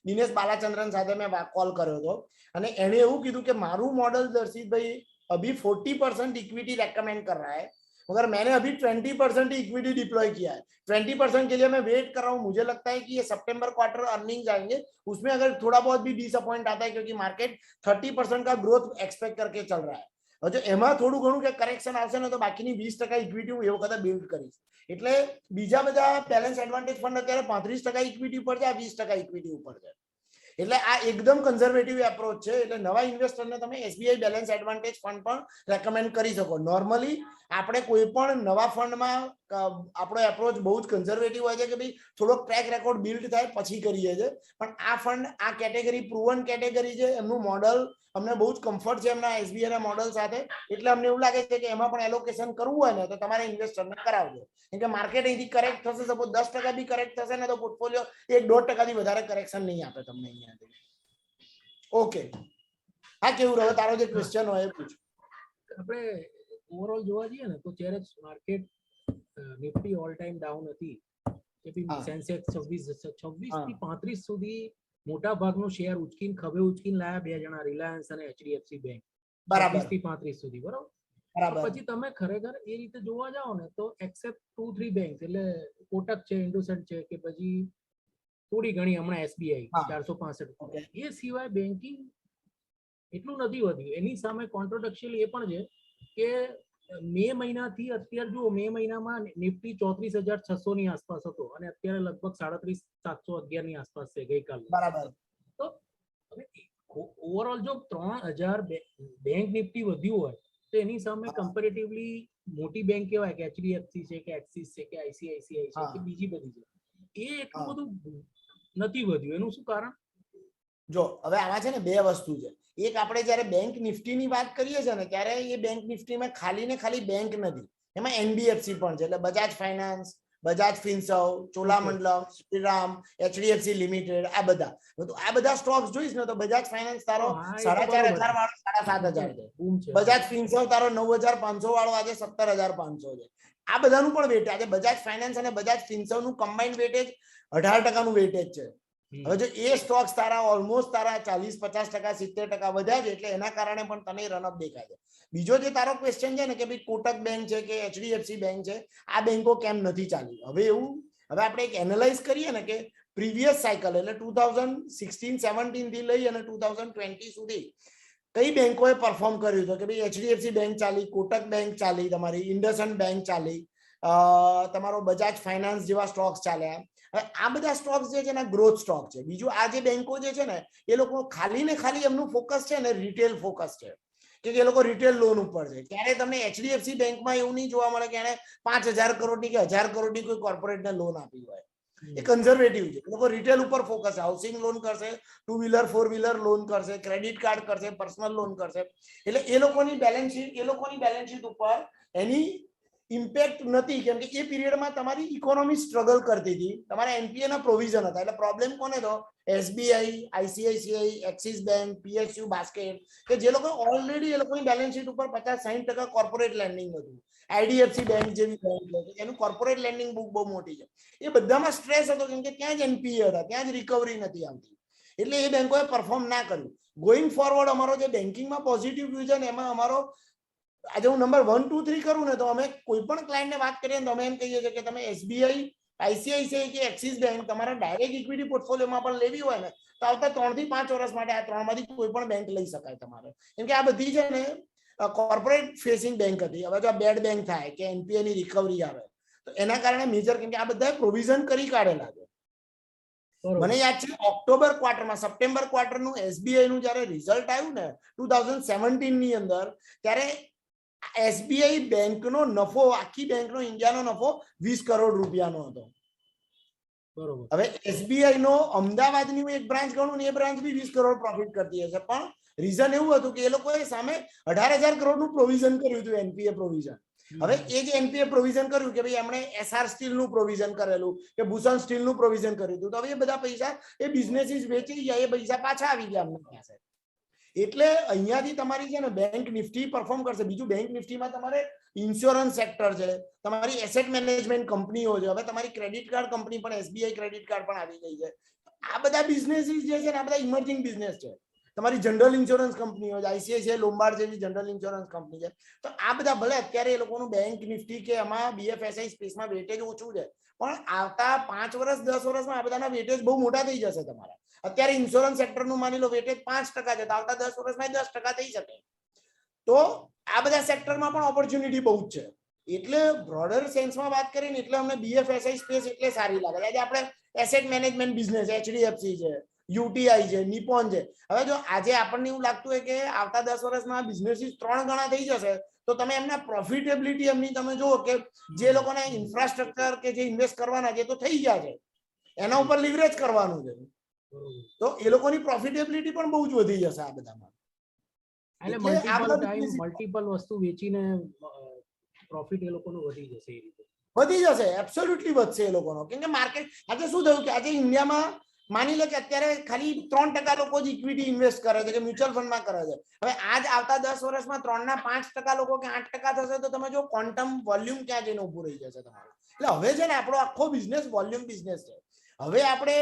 દિનેશ બાલાચંદ્રન સાથે મેં કોલ કર્યો હતો અને એને એવું કીધું કે મારું મોડલ દર્શિતભાઈ અભી 40% इक्विटी रेकमेंड कर रहा है, मगर मैंने अभी 20% इक्विटी डिप्लॉय किया है। 20% के लिए मैं वेट कर रहा हूँ। मुझे लगता है कि ये सितंबर क्वार्टर अर्निंग्स आएंगे, उसमें अगर थोड़ा बहुत भी डिसअपॉइंट आता है, क्योंकि मार्केट 30% का ग्रोथ एक्सपेक्ट करके चल रहा है, और जो એમાં થોડું ઘણું કે કરેક્શન આવશે ને, તો બાકીની 20% ઇક્વિટી હું એ વખતે બિલ્ડ કરીશ. એટલે બીજા બધા બેલેન્સ એડવાન્ટેજ ફંડ અત્યારે 35% ઇક્વિટી ઉપર છે, 20% ઇક્વિટી ઉપર છે. એટલે આ એકદમ કન્ઝર્વેટિવ એપ્રોચ છે. એટલે નવા ઇન્વેસ્ટરને તમે એસબીઆઈ બેલેન્સ એડવાન્ટેજ ફંડ પણ રેકમેન્ડ કરી શકો. નોર્મલી આપણે કોઈ પણ નવા ફંડમાં આપણો એપ્રોચ બહુ જ કન્ઝર્વેટિવ હોય છે કે ભાઈ થોડોક ટ્રેક રેકોર્ડ બિલ્ડ થાય પછી કરીએ છીએ. પણ આ ફંડ આ કેટેગરી પ્રુવન કેટેગરી છે. એમનું મોડલ અમને બહુ જ કમ્ફર્ટ છે એમના એસબીઆઈ ના મોડલ સાથે. એટલે અમને એવું લાગે છે કે એમાં પણ એલોકેશન કરવું હોય ને તો તમારે ઇન્વેસ્ટરને કરાવજો. કેમ કે માર્કેટ અહીંથી કરેક્ટ થશે, સપોઝ 10% બી કરેક્ટ થશે ને, તો પોર્ટફોલિયો 1-1.5% થી વધારે કરેક્શન નહીં આપે તમને અહીંયાથી. ઓકે, હા કેવું રહ્યો તારો જે ક્વેશ્ચન હોય એ પૂછ. આપણે ઓવરઓલ જોવા જઈએ ને તો જ્યારે market Nifty all time down હતી, એ બી સેન્સેક્સ 26 થી 35 સુધી મોટા ભાગનું શેર ઉચકીને ખભે ઉચકીને લાયા બે જણા, રિલાયન્સ અને એચડીએફસી બેંક. બરાબર 26 થી 35 સુધી, બરાબર. બરાબર. પછી તમે ખરેખર એ રીતે જોવા જાઓ ને તો એક્સેપ્ટ 2-3 બેંક એટલે કોટક છે, ઇન્ડોસન્ડ છે, કે પછી થોડી ઘણી હમણાં એસબીઆઈ 465, એ સિવાય બેન્કિંગ એટલું નથી વધ્યું. એની સામે કોન્ટ્રોડક્શિયલ એ પણ છે કે મે મહિનાથી અત્યારે જુઓ, મે મહિનામાં નિફ્ટી 34,600 ની આસપાસ હતો અને અત્યારે લગભગ 37,711 ની આસપાસ છે ગઈકાલે. બરાબર. તો ઓવરઓલ જો 3,000 બેંક નિફ્ટી વધ્યું હોય તો એની સામે કમ્પેરેટિવલી મોટી બેંક કહેવાય કે એચડીએફસી છે, કે એક્સિસ છે, કે આઈસીઆઈસીઆઈ છે, કે બીજી બધી છે, એ એટલું બધું નથી વધ્યું. એનું શું કારણ? જો હવે આમાં છે ને બે વસ્તુ છે. એક, આપણે જયારે બેંક નિફ્ટીની વાત કરીએ છીએ ને, ત્યારે એ બેંક નિફ્ટીમાં ખાલી ને ખાલી બેંક નથી, એમાં એનબીએફસી પણ છે. એટલે Bajaj finance, Bajaj Finserv, Cholamandalam, Shriram, HDFC limited, આ બધા સ્ટોક્સ જોઈશ ને તો બજાજ ફાઇનાન્સ તારો 4,500 વાળો 7,500 છે. બજાજ ફિનસર્વ તારો 9,500 વાળો આજે 17,500 છે. આ બધાનું પણ વેટેજ, આજે બજાજ ફાઇનાન્સ અને બજાજ ફિનસર્વ નું કમ્બાઇન્ડ વેટેજ 18% નું વેટેજ છે. હવે જો એ સ્ટોક્સ તારા ઓલમોસ્ટ તારા 40-50%, 70% વધ્યા છે, એટલે એના કારણે પણ તને રનઅપ દેખાય છે. બીજો જે તારો ક્વેશ્ચન છે ને કે ભાઈ કોટક બેંક છે કે એચડીએફસી બેંક છે, આ બેંકો કેમ નથી ચાલી? હવે આપણે એક એનાલાઇઝ કરીએ ને કે પ્રીવિયસ સાયકલ એટલે 2016-17 થી લઈ અને 2020 સુધી કઈ બેંકોએ પરફોર્મ કર્યું હતું કે ભાઈ એચડીએફસી બેંક ચાલી, કોટક બેંક ચાલી, તમારી ઇન્ડસઇન્ડ બેંક ચાલી, તમારો બજાજ ફાઇનાન્સ જેવા સ્ટોક્સ ચાલ્યા. હવે આ બધા સ્ટોક્સ જે છે ને ગ્રોથ સ્ટોક છે. બીજું આ જે બેંકો જે છે ને એ લોકો ખાલી ને ખાલી એમનું ફોકસ છે ને રિટેલ ફોકસ છે, કે એ લોકો રિટેલ લોન ઉપર છે. ત્યારે તમને એચડીએફસી બેંકમાં એવું નહીં જોવા મળે કે એને 5,000 કરોડની કે 1,000 કરોડની કોઈ કોર્પોરેટને લોન આપી હોય. એ કન્ઝર્વેટિવ છે. એ લોકો રિટેલ ઉપર ફોકસ છે. હાઉસિંગ લોન કરશે, 2 વ્હીલર 4 વ્હીલર લોન કરશે, ક્રેડિટ કાર્ડ કરશે, પર્સનલ લોન કરશે. એટલે એ લોકોની બેલેન્સ શીટ ઉપર એની ઇમ્પેક્ટ નથી, કેમ કે એ પીરિયડમાં તમારી ઇકોનોમી સ્ટ્રગલ કરતી હતી, તમારા એનપીએ ના પ્રોવિઝન હતા. એટલે પ્રોબ્લેમ કોને હતો? SBI, ICICI, axis bank, PSU basket, કે જે લોકો ઓલરેડી એ લોકોની બેલેન્સ શીટ ઉપર 50-60% કોર્પોરેટ લેન્ડિંગ હતું. આઈડીએફસી બેંક જેવી બેંક એનું કોર્પોરેટ લેન્ડિંગ બુક બહુ મોટી છે. એ બધામાં સ્ટ્રેસ હતો, કેમ કે ત્યાં જ એનપીએ હતા, ત્યાં જ રિકવરી નથી આવતી. એટલે એ બેંકોએ પરફોર્મ ના કર્યું. ગોઈંગ ફોરવર્ડ અમારો જે બેન્કિંગમાં પોઝિટિવ વ્યૂ છે ને, એમાં અમારો આજે હું નંબર 1, 2, 3 કરું ને તો અમે કોઈ પણ ક્લાયન્ટને વાત કરીએ ને તો અમે એમ કહીએ છીએ કે તમે એસબીઆઈ, આઈસીઆઈસીઆઈ કે એક્સિસ બેંક તમારા ડાયરેક્ટ ઇક્વિટી પોર્ટફોલિયોમાં પણ લેવી હોય ને તો આવતા 3 થી 5 વર્ષ માટે આ ત્રણમાંથી કોઈ પણ બેંક લઈ શકાય તમારે. કેમ કે આ બધી છે ને કોર્પોરેટ ફેસિંગ બેંક હતી. હવે જો આ બેડ બેંક થાય કે એનપીએ ની રિકવરી આવે તો એના કારણે મેજર, કેમ કે આ બધા પ્રોવિઝન કરી કાઢેલા છે. મને યાદ છે ઓક્ટોબર ક્વાર્ટરમાં, સપ્ટેમ્બર ક્વાર્ટરનું એસબીઆઈ નું જયારે રિઝલ્ટ આવ્યું ને 2017 ની અંદર, ત્યારે એસબીઆઈ બેંકનો નફો, આખી બેંકનો ઇન્ડિયાનો નફો 20 કરોડ રૂપિયાનો હતો. બરોબર. હવે એસબીઆઈ નો અમદાવાદની એક બ્રાન્ચ ગણું ને, એ બ્રાન્ચ બી 20 કરોડ પ્રોફિટ કરતી હશે. પણ રીઝન એવું હતું કે એ લોકોએ સામે 18,000 કરોડનું પ્રોવિઝન કર્યું હતું, એનપીએ પ્રોવિઝન. હવે એ જે એનપીએ પ્રોવિઝન કર્યું કે ભાઈ એમણે એસઆર સ્ટીલનું પ્રોવિઝન કરેલું કે ભૂષણ સ્ટીલનું પ્રોવિઝન કર્યું હતું, તો હવે એ બધા પૈસા એ બિઝનેસીસ વેચી ગયા, એ પૈસા પાછા આવી ગયા અમને પાસે. એટલે અહીંયાથી તમારી છે ને બેંક નિફ્ટી પરફોર્મ કરશે. બીજું બેંક નિફ્ટીમાં તમારે ઇન્સ્યોરન્સ સેક્ટર છે, તમારી એસેટ મેનેજમેન્ટ કંપનીઓ છે, હવે તમારી ક્રેડિટ કાર્ડ કંપની પણ એસબીઆઈ ક્રેડિટ કાર્ડ પણ આવી ગઈ છે. આ બધા બિઝનેસીસ જે છે ને આ બધા ઇમર્જિંગ બિઝનેસ છે. તમારી જનરલ ઇન્સ્યોરન્સ કંપની હોય, ICICI લોમ્બાર્ડ જેવી જનરલ ઇન્સ્યોરન્સ કંપની છે, તો આ બધા ભલે અત્યારે એ લોકોનું બેંક નિફ્ટી કે એમાં BFSI સ્પેસમાં વેટેજ ઓછું છે, પણ આવતા 5 વર્ષ 10 વર્ષમાં આ બધાના વેટેજ બહુ મોટા થઈ જશે તમારા. અત્યારે ઇન્સ્યોરન્સ સેક્ટરનું માની લો વેટેજ 5% છે, તો આવતા 10 વર્ષમાં 10% થઈ શકે. તો આ બધા સેક્ટરમાં પણ ઓપોર્ચ્યુનિટી બહુ જ છે. એટલે બ્રોડર સેન્સમાં વાત કરીએ ને એટલે અમને BFSI સ્પેસ એટલે સારી લાગે. આજે આપણે એસેટ મેનેજમેન્ટ બિઝનેસ HDFC છે, UTI છે, નિપોન છે. હવે જો આજે આપણને એવું લાગતું હોય કે આવતા 10 વર્ષમાં બિઝનેસીસ 3 ગણા થઈ જશે, તો તમે એમના પ્રોફિટેબિલિટી એમની તમે જુઓ કે જે લોકોને ઇન્ફ્રાસ્ટ્રક્ચર કે જે ઇન્વેસ્ટ કરવાના છે તો થઈ ગયા છે, એના ઉપર લિવરેજ કરવાનું છે, તો એ લોકોની પ્રોફિટેબિલિટી પણ બહુ જ વધી જશે આ બધામાં. એટલે મલ્ટીપલ વસ્તુ વેચીને પ્રોફિટ એ લોકોનો વધી જશે. એ રીતે વધી જશે, એબ્સોલ્યુટલી વધશે એ લોકોનો. કેમ કે માર્કેટ આજે શું થયું કે આજે ઇન્ડિયામાં માની લો કે અત્યારે ખાલી 3% લોકો જ ઇક્વિટી ઇન્વેસ્ટ કરે છે કે મ્યુચ્યુઅલ ફંડમાં કરે છે. હવે આજ આવતા 10 વર્ષમાં 3/5% લોકો કે 8% થશે, તો તમે જો ક્વોન્ટમ વોલ્યુમ ક્યાં જઈને ઉભું રહી જશે તમારું. એટલે હવે છે ને આપણો આખો બિઝનેસ વોલ્યુમ બિઝનેસ છે. હવે આપણે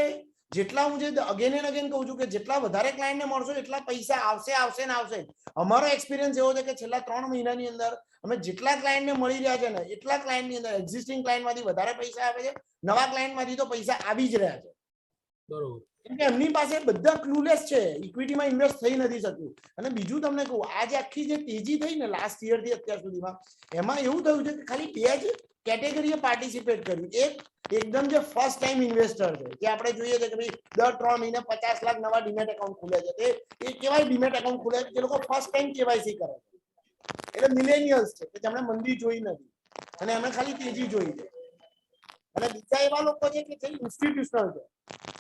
જેટલા હું જે અગેન એન્ડ અગેન કહું છું કે જેટલા વધારે ક્લાયન્ટને મળશો એટલા પૈસા આવશે ને આવશે. અમારો એક્સપિરિયન્સ એવો છે કે છેલ્લા 3 મહિનાની અંદર અમે જેટલા ક્લાયન્ટને મળી રહ્યા છે ને એટલા ક્લાયન્ટની અંદર એક્ઝિસ્ટિંગ ક્લાયન્ટમાંથી વધારે પૈસા આવે છે, નવા ક્લાયન્ટમાંથી તો પૈસા આવી જ રહ્યા છે. બરોબર. કેમ કે એમની પાસે બધા ક્લુલેસ છે, ઇક્વિટીમાં ઇન્વેસ્ટ થઈ નથી શકતું. અને બીજું તમને કહું, આ જે આખી જે તેજી થઈ ને લાસ્ટ યર થી અત્યાર સુધીમાં, એમાં એવું થયું છે કે ખાલી 2 જ કેટેગરીએ પાર્ટિસિપેટ કર્યું. એક એકદમ જે ફર્સ્ટ ટાઈમ ઇન્વેસ્ટર છે, જે આપણે જોઈએ છે કે ભાઈ દર 3 મહિને 50 લાખ નવા ડીમેટ એકાઉન્ટ ખુલે છે, એ કેવાય ડીમેટ એકાઉન્ટ ખુલે છે, જે લોકો ફર્સ્ટ ટાઈમ KYC કરે છે. એટલે મિલેનિયલ્સ છે કે જેમણે મંદી જોઈ નથી અને એમણે ખાલી તેજી જોઈ છે. અને બીજા એવા લોકો છે કે જે ઇન્સ્ટિટ્યુશનલ છે,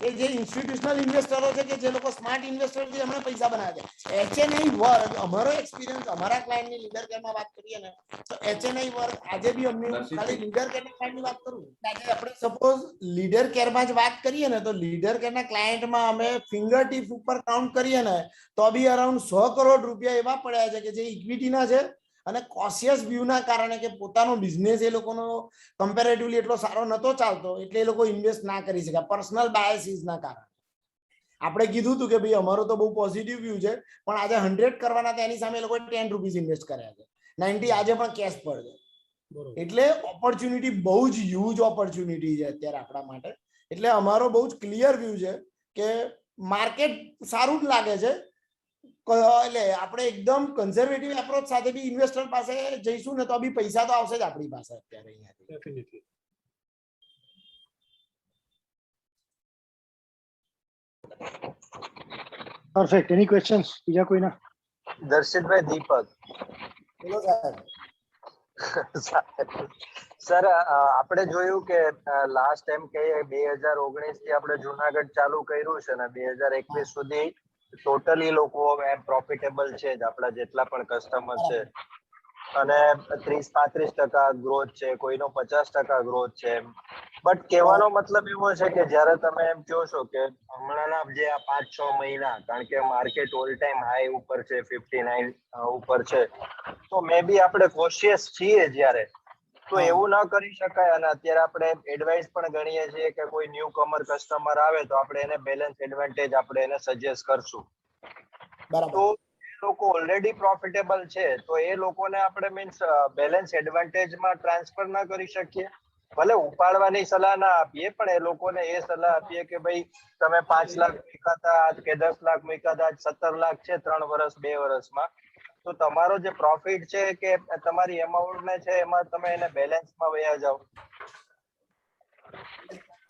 કે જે ઇન્સ્ટિટ્યુશનલ ઇન્વેસ્ટરો છે કે જે લોકો સ્માર્ટ ઇન્વેસ્ટર છે, એમણે પૈસા બનાવ્યા છે. HNI વર્ગ, અમારો એક્સપિરિયન્સ અમારા ક્લાયન્ટની લીડર કેરમાં વાત કરીએ ને તો HNI વર્ગ આજે બી અમને ખાલી લીડર કેરના ક્લાયન્ટની વાત કરું, આજે આપણે સપોઝ લીડર કેરમાં જ વાત કરીએ ને તો લીડર કેરના ક્લાયન્ટમાં અમે ફિંગર ટીપ ઉપર કાઉન્ટ કરીએ ને તો બી અરાઉન્ડ 100 કરોડ રૂપિયા એવા પડ્યા છે કે જે ઇક્વિટીના છે અને કોશિયસ વ્યૂના કારણે કે પોતાનો બિઝનેસ એ લોકોનો કમ્પેરેટિવલી એટલો સારો નતો ચાલતો એટલે એ લોકો ઇન્વેસ્ટ ના કરી શક્યા પર્સનલ બાયસીસના કારણે. આપણે કીધું હતું કે ભાઈ અમારો તો બહુ પોઝિટિવ વ્યૂ છે, પણ આજે 100 કરવાના હતા એની સામે એ લોકોએ 10 રૂપીસ ઇન્વેસ્ટ કર્યા છે, 90 આજે પણ કેશ પર છે. એટલે ઓપોર્ચ્યુનિટી બહુ જ હ્યુજ ઓપોર્ચ્યુનિટી છે અત્યારે આપણા માટે. એટલે અમારો બહુ જ ક્લિયર વ્યૂ છે કે માર્કેટ સારું જ લાગે છે. એટલે આપણે એકદમ કન્ઝર્વેટિવ એપ્રોચ સાથે બી ઇન્વેસ્ટર પાસે જઈશું ને તો બી પૈસા તો આવશે જ આપણી પાસે અત્યારે અહીંયાથી. ડેફિનેટલી. પરફેક્ટ. એની ક્વેશ્ચન્સ બીજા કોઈના? દર્શિતભાઈ દીપક. બોલો સાહેબ. સર આપણે જોયું કે લાસ્ટ ટાઈમ કે 2019 થી આપણે જુનાગઢ ચાલુ કર્યું છે ને 2021 સુધી ટોટલી લોકો પ્રોફિટેબલ છે જ, આપણા જેટલા પણ કસ્ટમર છે, અને 30-35% ગ્રોથ છે, કોઈનો 50% ગ્રોથ છે. બટ કહેવાનો મતલબ એવો છે કે જ્યારે તમે એમ કહો છો કે હમણાંના જે આ 5-6 મહિના, કારણ કે માર્કેટ ઓલ ટાઈમ હાઈ ઉપર છે, 59 ઉપર છે, તો મે બી આપણે કોશિયસ છીએ જ્યારે, તો એવું ન કરી શકાય. અને અત્યારે આપણે એડવાઇસ પણ ગણીએ છીએ કે કોઈ ન્યુ કમર કસ્ટમર આવે તો આપણે એને બેલેન્સ એડવાન્ટેજ આપણે એને સજેસ્ટ કરશું. તો લોકો ઓલરેડી પ્રોફિટેબલ છે તો એ લોકોને આપણે મીન્સ બેલેન્સ એડવાન્ટેજમાં ટ્રાન્સફર ના કરી શકીએ? ભલે ઉપાડવાની સલાહ ના આપીએ, પણ એ લોકોને એ સલાહ આપીએ કે ભાઈ તમે 5 લાખ મૂક્યા કે 10 લાખ મૂક્યા, 17 લાખ છે 3 વર્ષ 2 વર્ષમાં, તો તમારો જે પ્રોફિટ છે કે તમારી અમાઉન્ટ ને છે એમાં તમે એને બેલેન્સમાં વયા જાઓ.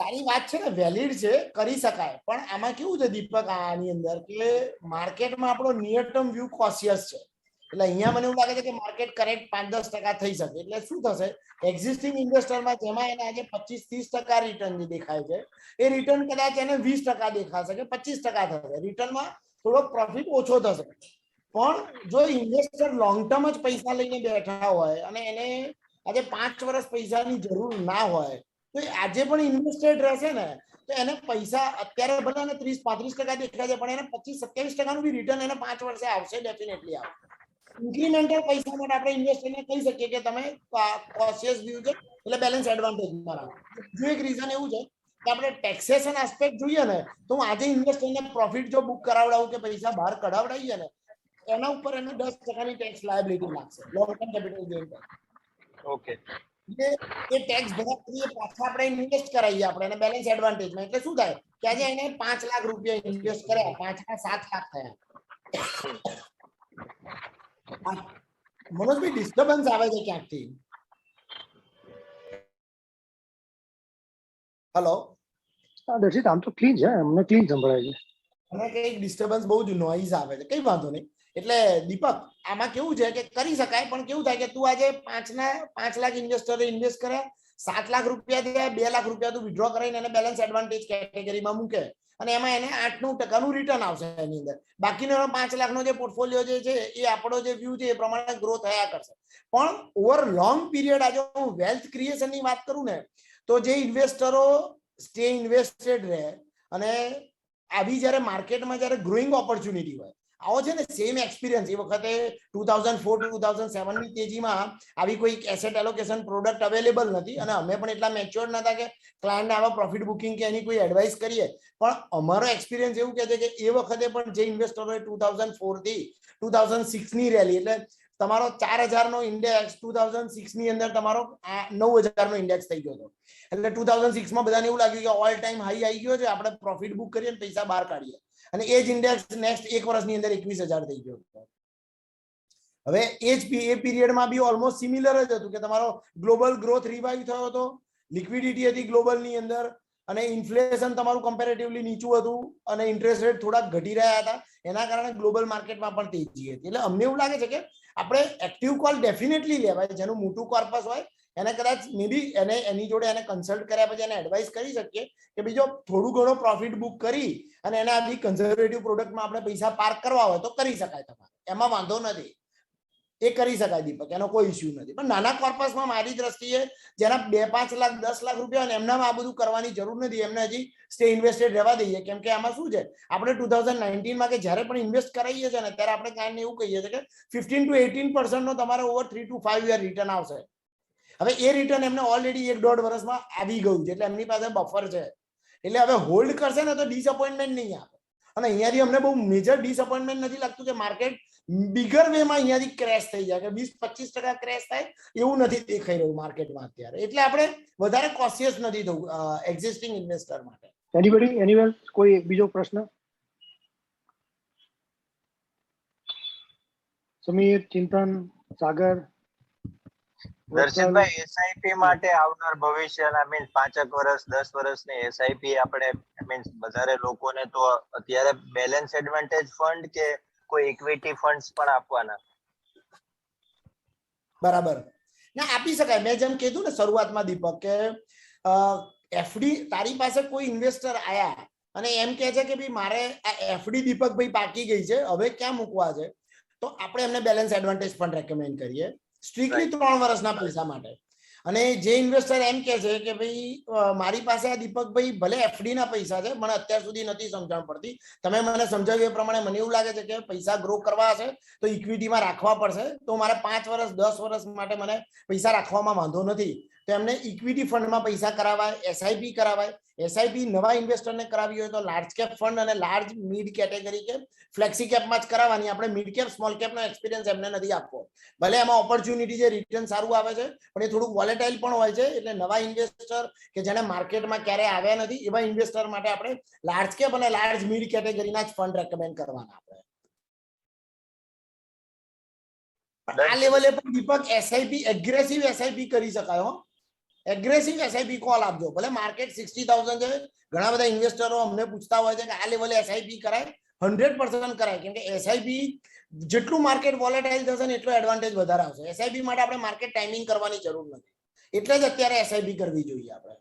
તારી વાત છે ને વેલિડ છે, કરી શકાય. પણ આમાં કેવું છે દીપક, આની અંદર કે માર્કેટમાં આપણો નિયર ટર્મ વ્યૂ કોશિયસ છે. એટલે અહીંયા મને એવું લાગે છે કે માર્કેટ કરેક્ટ 5-10% થઈ શકે. એટલે શું થશે, એક્ઝિસ્ટિંગ ઇન્વેસ્ટરમાં જેમાં એને આજે 25-30% રિટર્ન દેખાય છે, એ રિટર્ન કદાચ એને 20% દેખાશે કે 25% થશે. રિટર્નમાં થોડો પ્રોફિટ ઓછો થશે. પણ જો ઇન્વેસ્ટર લોંગ ટર્મ જ પૈસા લઈને બેઠા હોય અને એને આજે 5 વર્ષ પૈસાની જરૂર ના હોય, તો આજે પણ ઇન્વેસ્ટેડ રહેશે ને, તો એને પૈસા અત્યારે ભલે એને 30-35% દેખાય છે, પણ એને 25-27% બી રિટર્ન એને 5 વર્ષે આવશે, ડેફિનેટલી આવશે. ઇન્ક્રીમેન્ટલ પૈસા માટે આપણે ઇન્વેસ્ટરને કહી શકીએ કે તમે કોશિયસ વ્યૂ છે એટલે બેલેન્સ એડવાન્ટેજ માં રાખો. બીજું એક રીઝન એવું છે આપણે ટેક્સેશન આસ્પેક્ટ જોઈએ ને તો હું આજે ઇન્વેસ્ટરને પ્રોફિટ જો બુક કરાવડાવું કે પૈસા બહાર કઢાવડાવીએ ને એના ઉપર એને 10% ટેક્સ લાયબિલિટી લાગશે લોંગ ટર્મ કેપિટલ ગેઇન પર. ઓકે. એટલે એ ટેક્સ ભર્યા કરીએ પાછા આપણે ઇન્વેસ્ટ કરાવીએ આપણે એને બેલેન્સ એડવાન્ટેજમાં. એટલે શું થાય કે આજે એને 5 લાખ રૂપિયા ઇન્વેસ્ટ કર્યા 5 ના 7 લાખ થયા. મનોજભાઈ ડિસ્ટર્બન્સ આવે છે ક્યાંકથી? હેલો, દર્શિત આમ તો ક્લીન છે, અમને ક્લીન સંભળાય છે. અને કંઈક ડિસ્ટર્બન્સ બહુ જ નોઈઝ આવે છે. કઈ વાંધો નહીં. એટલે દીપક આમાં કેવું છે કે કરી શકાય પણ કેવું થાય કે તું આજે 5 લાખ ઇન્વેસ્ટરે ઇન્વેસ્ટ કર્યા 7 લાખ રૂપિયા થયા 2 લાખ રૂપિયા તું વિડ્રો કરીને એને બેલેન્સ એડવાન્ટેજ કેટેગરીમાં મૂકે અને એમાં એને 8-9% રિટર્ન આવશે એની અંદર. બાકીનો 5 લાખનો જે પોર્ટફોલિયો જે છે એ આપણો જે વ્યૂ છે એ પ્રમાણે ગ્રો થયા કરશે. પણ ઓવર લોંગ પીરિયડ આજે હું વેલ્થ ક્રિએશનની વાત કરું ને તો જે ઇન્વેસ્ટરો સ્ટે ઇન્વેસ્ટેડ રહે અને આવી જ્યારે માર્કેટમાં જ્યારે ગ્રોઈંગ ઓપોર્ચ્યુનિટી હોય આવો છે ને સેમ એક્સપિરિયન્સ એ વખતે 2004-2007 ની તેજીમાં આવી કોઈ એસેટ એલોકેશન પ્રોડક્ટ અવેલેબલ નથી અને અમે પણ એટલા મેચ્યોર નતા કે ક્લાયન્ટને આવા પ્રોફિટ બુકિંગ કે એની કોઈ એડવાઇસ કરીએ. પણ અમારો એક્સપિરિયન્સ એવું કહે છે કે એ વખતે પણ જે ઇન્વેસ્ટરોએ 2004 થી 2006 ની રેલી એટલે તમારો 4000 નો ઇન્ડેક્સ 2006 ની અંદર તમારો 9000 નો ઇન્ડેક્સ થઈ ગયો હતો. એટલે 2006 માં બધાને એવું લાગ્યું કે ઓલ ટાઈમ હાઈ આવી ગયો છે આપણે પ્રોફિટ બુક કરીએ અને પૈસા બહાર કાઢીએ અને એ જ ઇન્ડેક્સ નેક્સ્ટ 1 વર્ષની અંદર 21000 થઈ ગયો હતો. હવે એ પીરિયડમાં બી ઓલમોસ્ટ સિમિલર જ હતું કે તમારો ગ્લોબલ ગ્રોથ રિવાઇવ થયો હતો, લિક્વિડિટી હતી ગ્લોબલની અંદર અને ઇન્ફ્લેશન તમારું કમ્પેરેટિવલી નીચું હતું અને ઇન્ટરેસ્ટ રેટ થોડા ઘટી રહ્યા હતા. એના કારણે ગ્લોબલ માર્કેટમાં પણ તેજી હતી. એટલે અમને એવું લાગે છે કે આપણે એક્ટિવ કોલ ડેફિનેટલી લેવાય. જેનું મોટું કોર્પસ હોય એને કદાચ મે બી એને એની જોડે એને કન્સલ્ટ કર્યા પછી એને એડવાઇસ કરી શકીએ કે બીજો થોડું ઘણો પ્રોફિટ બુક કરી અને એને આ બી કન્ઝર્વેટિવ પ્રોડક્ટમાં આપણે પૈસા પાર્ક કરવા હોય તો કરી શકાય. તમારે એમાં વાંધો નથી, એ કરી શકાય દીપક, એનો કોઈ ઇસ્યુ નથી. પણ નાના કોર્પસમાં મારી દ્રષ્ટિએ જેના 2-5 લાખ 10 લાખ રૂપિયા હોય એમનામાં આ બધું કરવાની જરૂર નથી. એમને હજી સ્ટે ઇન્વેસ્ટેડ રહેવા દઈએ. કેમ કે આમાં શું છે આપણે 2019માં કે જ્યારે પણ ઇન્વેસ્ટ કરાવીએ છીએ ને ત્યારે આપણે ક્લાયન્ટને એવું કહીએ છીએ કે 15-18% નો તમારે ઓવર 3 to 5 યર રિટર્ન આવશે. હવે એ રિટર્ન એમને ઓલરેડી 1-1.5 વર્ષમાં આવી ગયું છે એટલે એમની પાસે બફર છે. એટલે હવે હોલ્ડ કરશે ને તો ડિસઅપોઇન્ટમેન્ટ નહીં આવે. અને અહીંયાથી અમને બહુ મેજર ડિસઅપોઇન્ટમેન્ટ નથી લાગતું કે માર્કેટ બિગર વેમાં અહીંયાથી ક્રેશ થઈ જાય કે 20-25% ક્રેશ થાય એવું નથી દેખાઈ રહ્યું માર્કેટમાં અત્યારે. એટલે આપણે વધારે કોશિયસ નથી થવું એક્ઝિસ્ટિંગ ઇન્વેસ્ટર માટે. એનીબડી એનીવેર કોઈ બીજો પ્રશ્ન? સમીર, ચિંતન, સાગર? દર્શિતભાઈ એસઆઈપી માટે આવનાર ભવિષ્ય આઈ મીન 5 વર્ષ 10 વર્ષની એસઆઈપી આપણે આઈ મીન વધારે લોકોને તો અત્યારે બેલેન્સ એડવાન્ટેજ ફંડ કે કોઈ ઇક્વિટી ફંડ્સ પણ આપવાના? બરાબર ના આપી શકાય. મેં જેમ કીધું ને શરૂઆતમાં દીપક કે એફડી તારી પાસે કોઈ ઇન્વેસ્ટર આયા અને એમ કહે છે કે ભાઈ મારે આ એફડી દીપકભાઈ પાકી ગઈ છે હવે ક્યાં મૂકવા છે તો આપણે એમને બેલેન્સ એડવાન્ટેજ ફંડ રેકમેન્ડ કરીએ સ્ટ્રિક્ટલી 3 વર્ષના પૈસા માટે. અને જે ઇન્વેસ્ટર એમ કે છે કે ભાઈ મારી પાસે આ દીપકભાઈ ભલે એફડી ના પૈસા છે મને અત્યાર સુધી નથી સમજણ પડતી, તમે મને સમજાવ્યું એ પ્રમાણે મને એવું લાગે છે કે પૈસા ગ્રો કરવા હશે તો ઇક્વિટીમાં રાખવા પડશે તો મારે 5 વર્ષ 10 વર્ષ માટે મને પૈસા રાખવામાં વાંધો નથી તો એમને ઇક્વિટી ફંડમાં પૈસા કરાવાય, એસઆઈપી કરાવાય. એસઆઈપી નવા ઇન્વેસ્ટરને કરાવી હોય તો લાર્જ કેપ ફંડ અને લાર્જ મિડ કેટેગરી કે ફ્લેક્સી કેપમાં જ કરાવવાની. આપણે મિડ કેપ સ્મોલ કેપનો એક્સપિરિયન્સ એમને નથી આપવો. ભલે એમાં ઓપોર્ચ્યુનિટી છે, રિટર્ન સારું આવે છે પણ એ થોડુંક વોલેટાઇલ પણ હોય છે. એટલે નવા ઇન્વેસ્ટર કે જેને માર્કેટમાં ક્યારેય આવ્યા નથી એવા ઇન્વેસ્ટર માટે આપણે લાર્જ કેપ અને લાર્જ મિડ કેટેગરીના જ ફંડ રેકમેન્ડ કરવાના. આપણે આ લેવલે પણ દીપક એસઆઈપી એગ્રેસિવ એસઆઈપી કરી શકાય. હો એગ્રેસિવ એસઆઈપી કોલ આપજો. ભલે માર્કેટ 60,000 છે, ઘણા બધા ઇન્વેસ્ટરો અમને પૂછતા હોય છે કે આ લેવલે એસઆઈપી કરાય. 100% કરાય. કેમ કે એસઆઈપી જેટલું માર્કેટ વોલેટાઇલ થશે ને એટલો એડવાન્ટેજ વધારે આવશે. એસઆઈપી માટે આપણે માર્કેટ ટાઈમિંગ કરવાની જરૂર નથી. એટલે જ અત્યારે એસઆઈપી કરવી જોઈએ આપણે.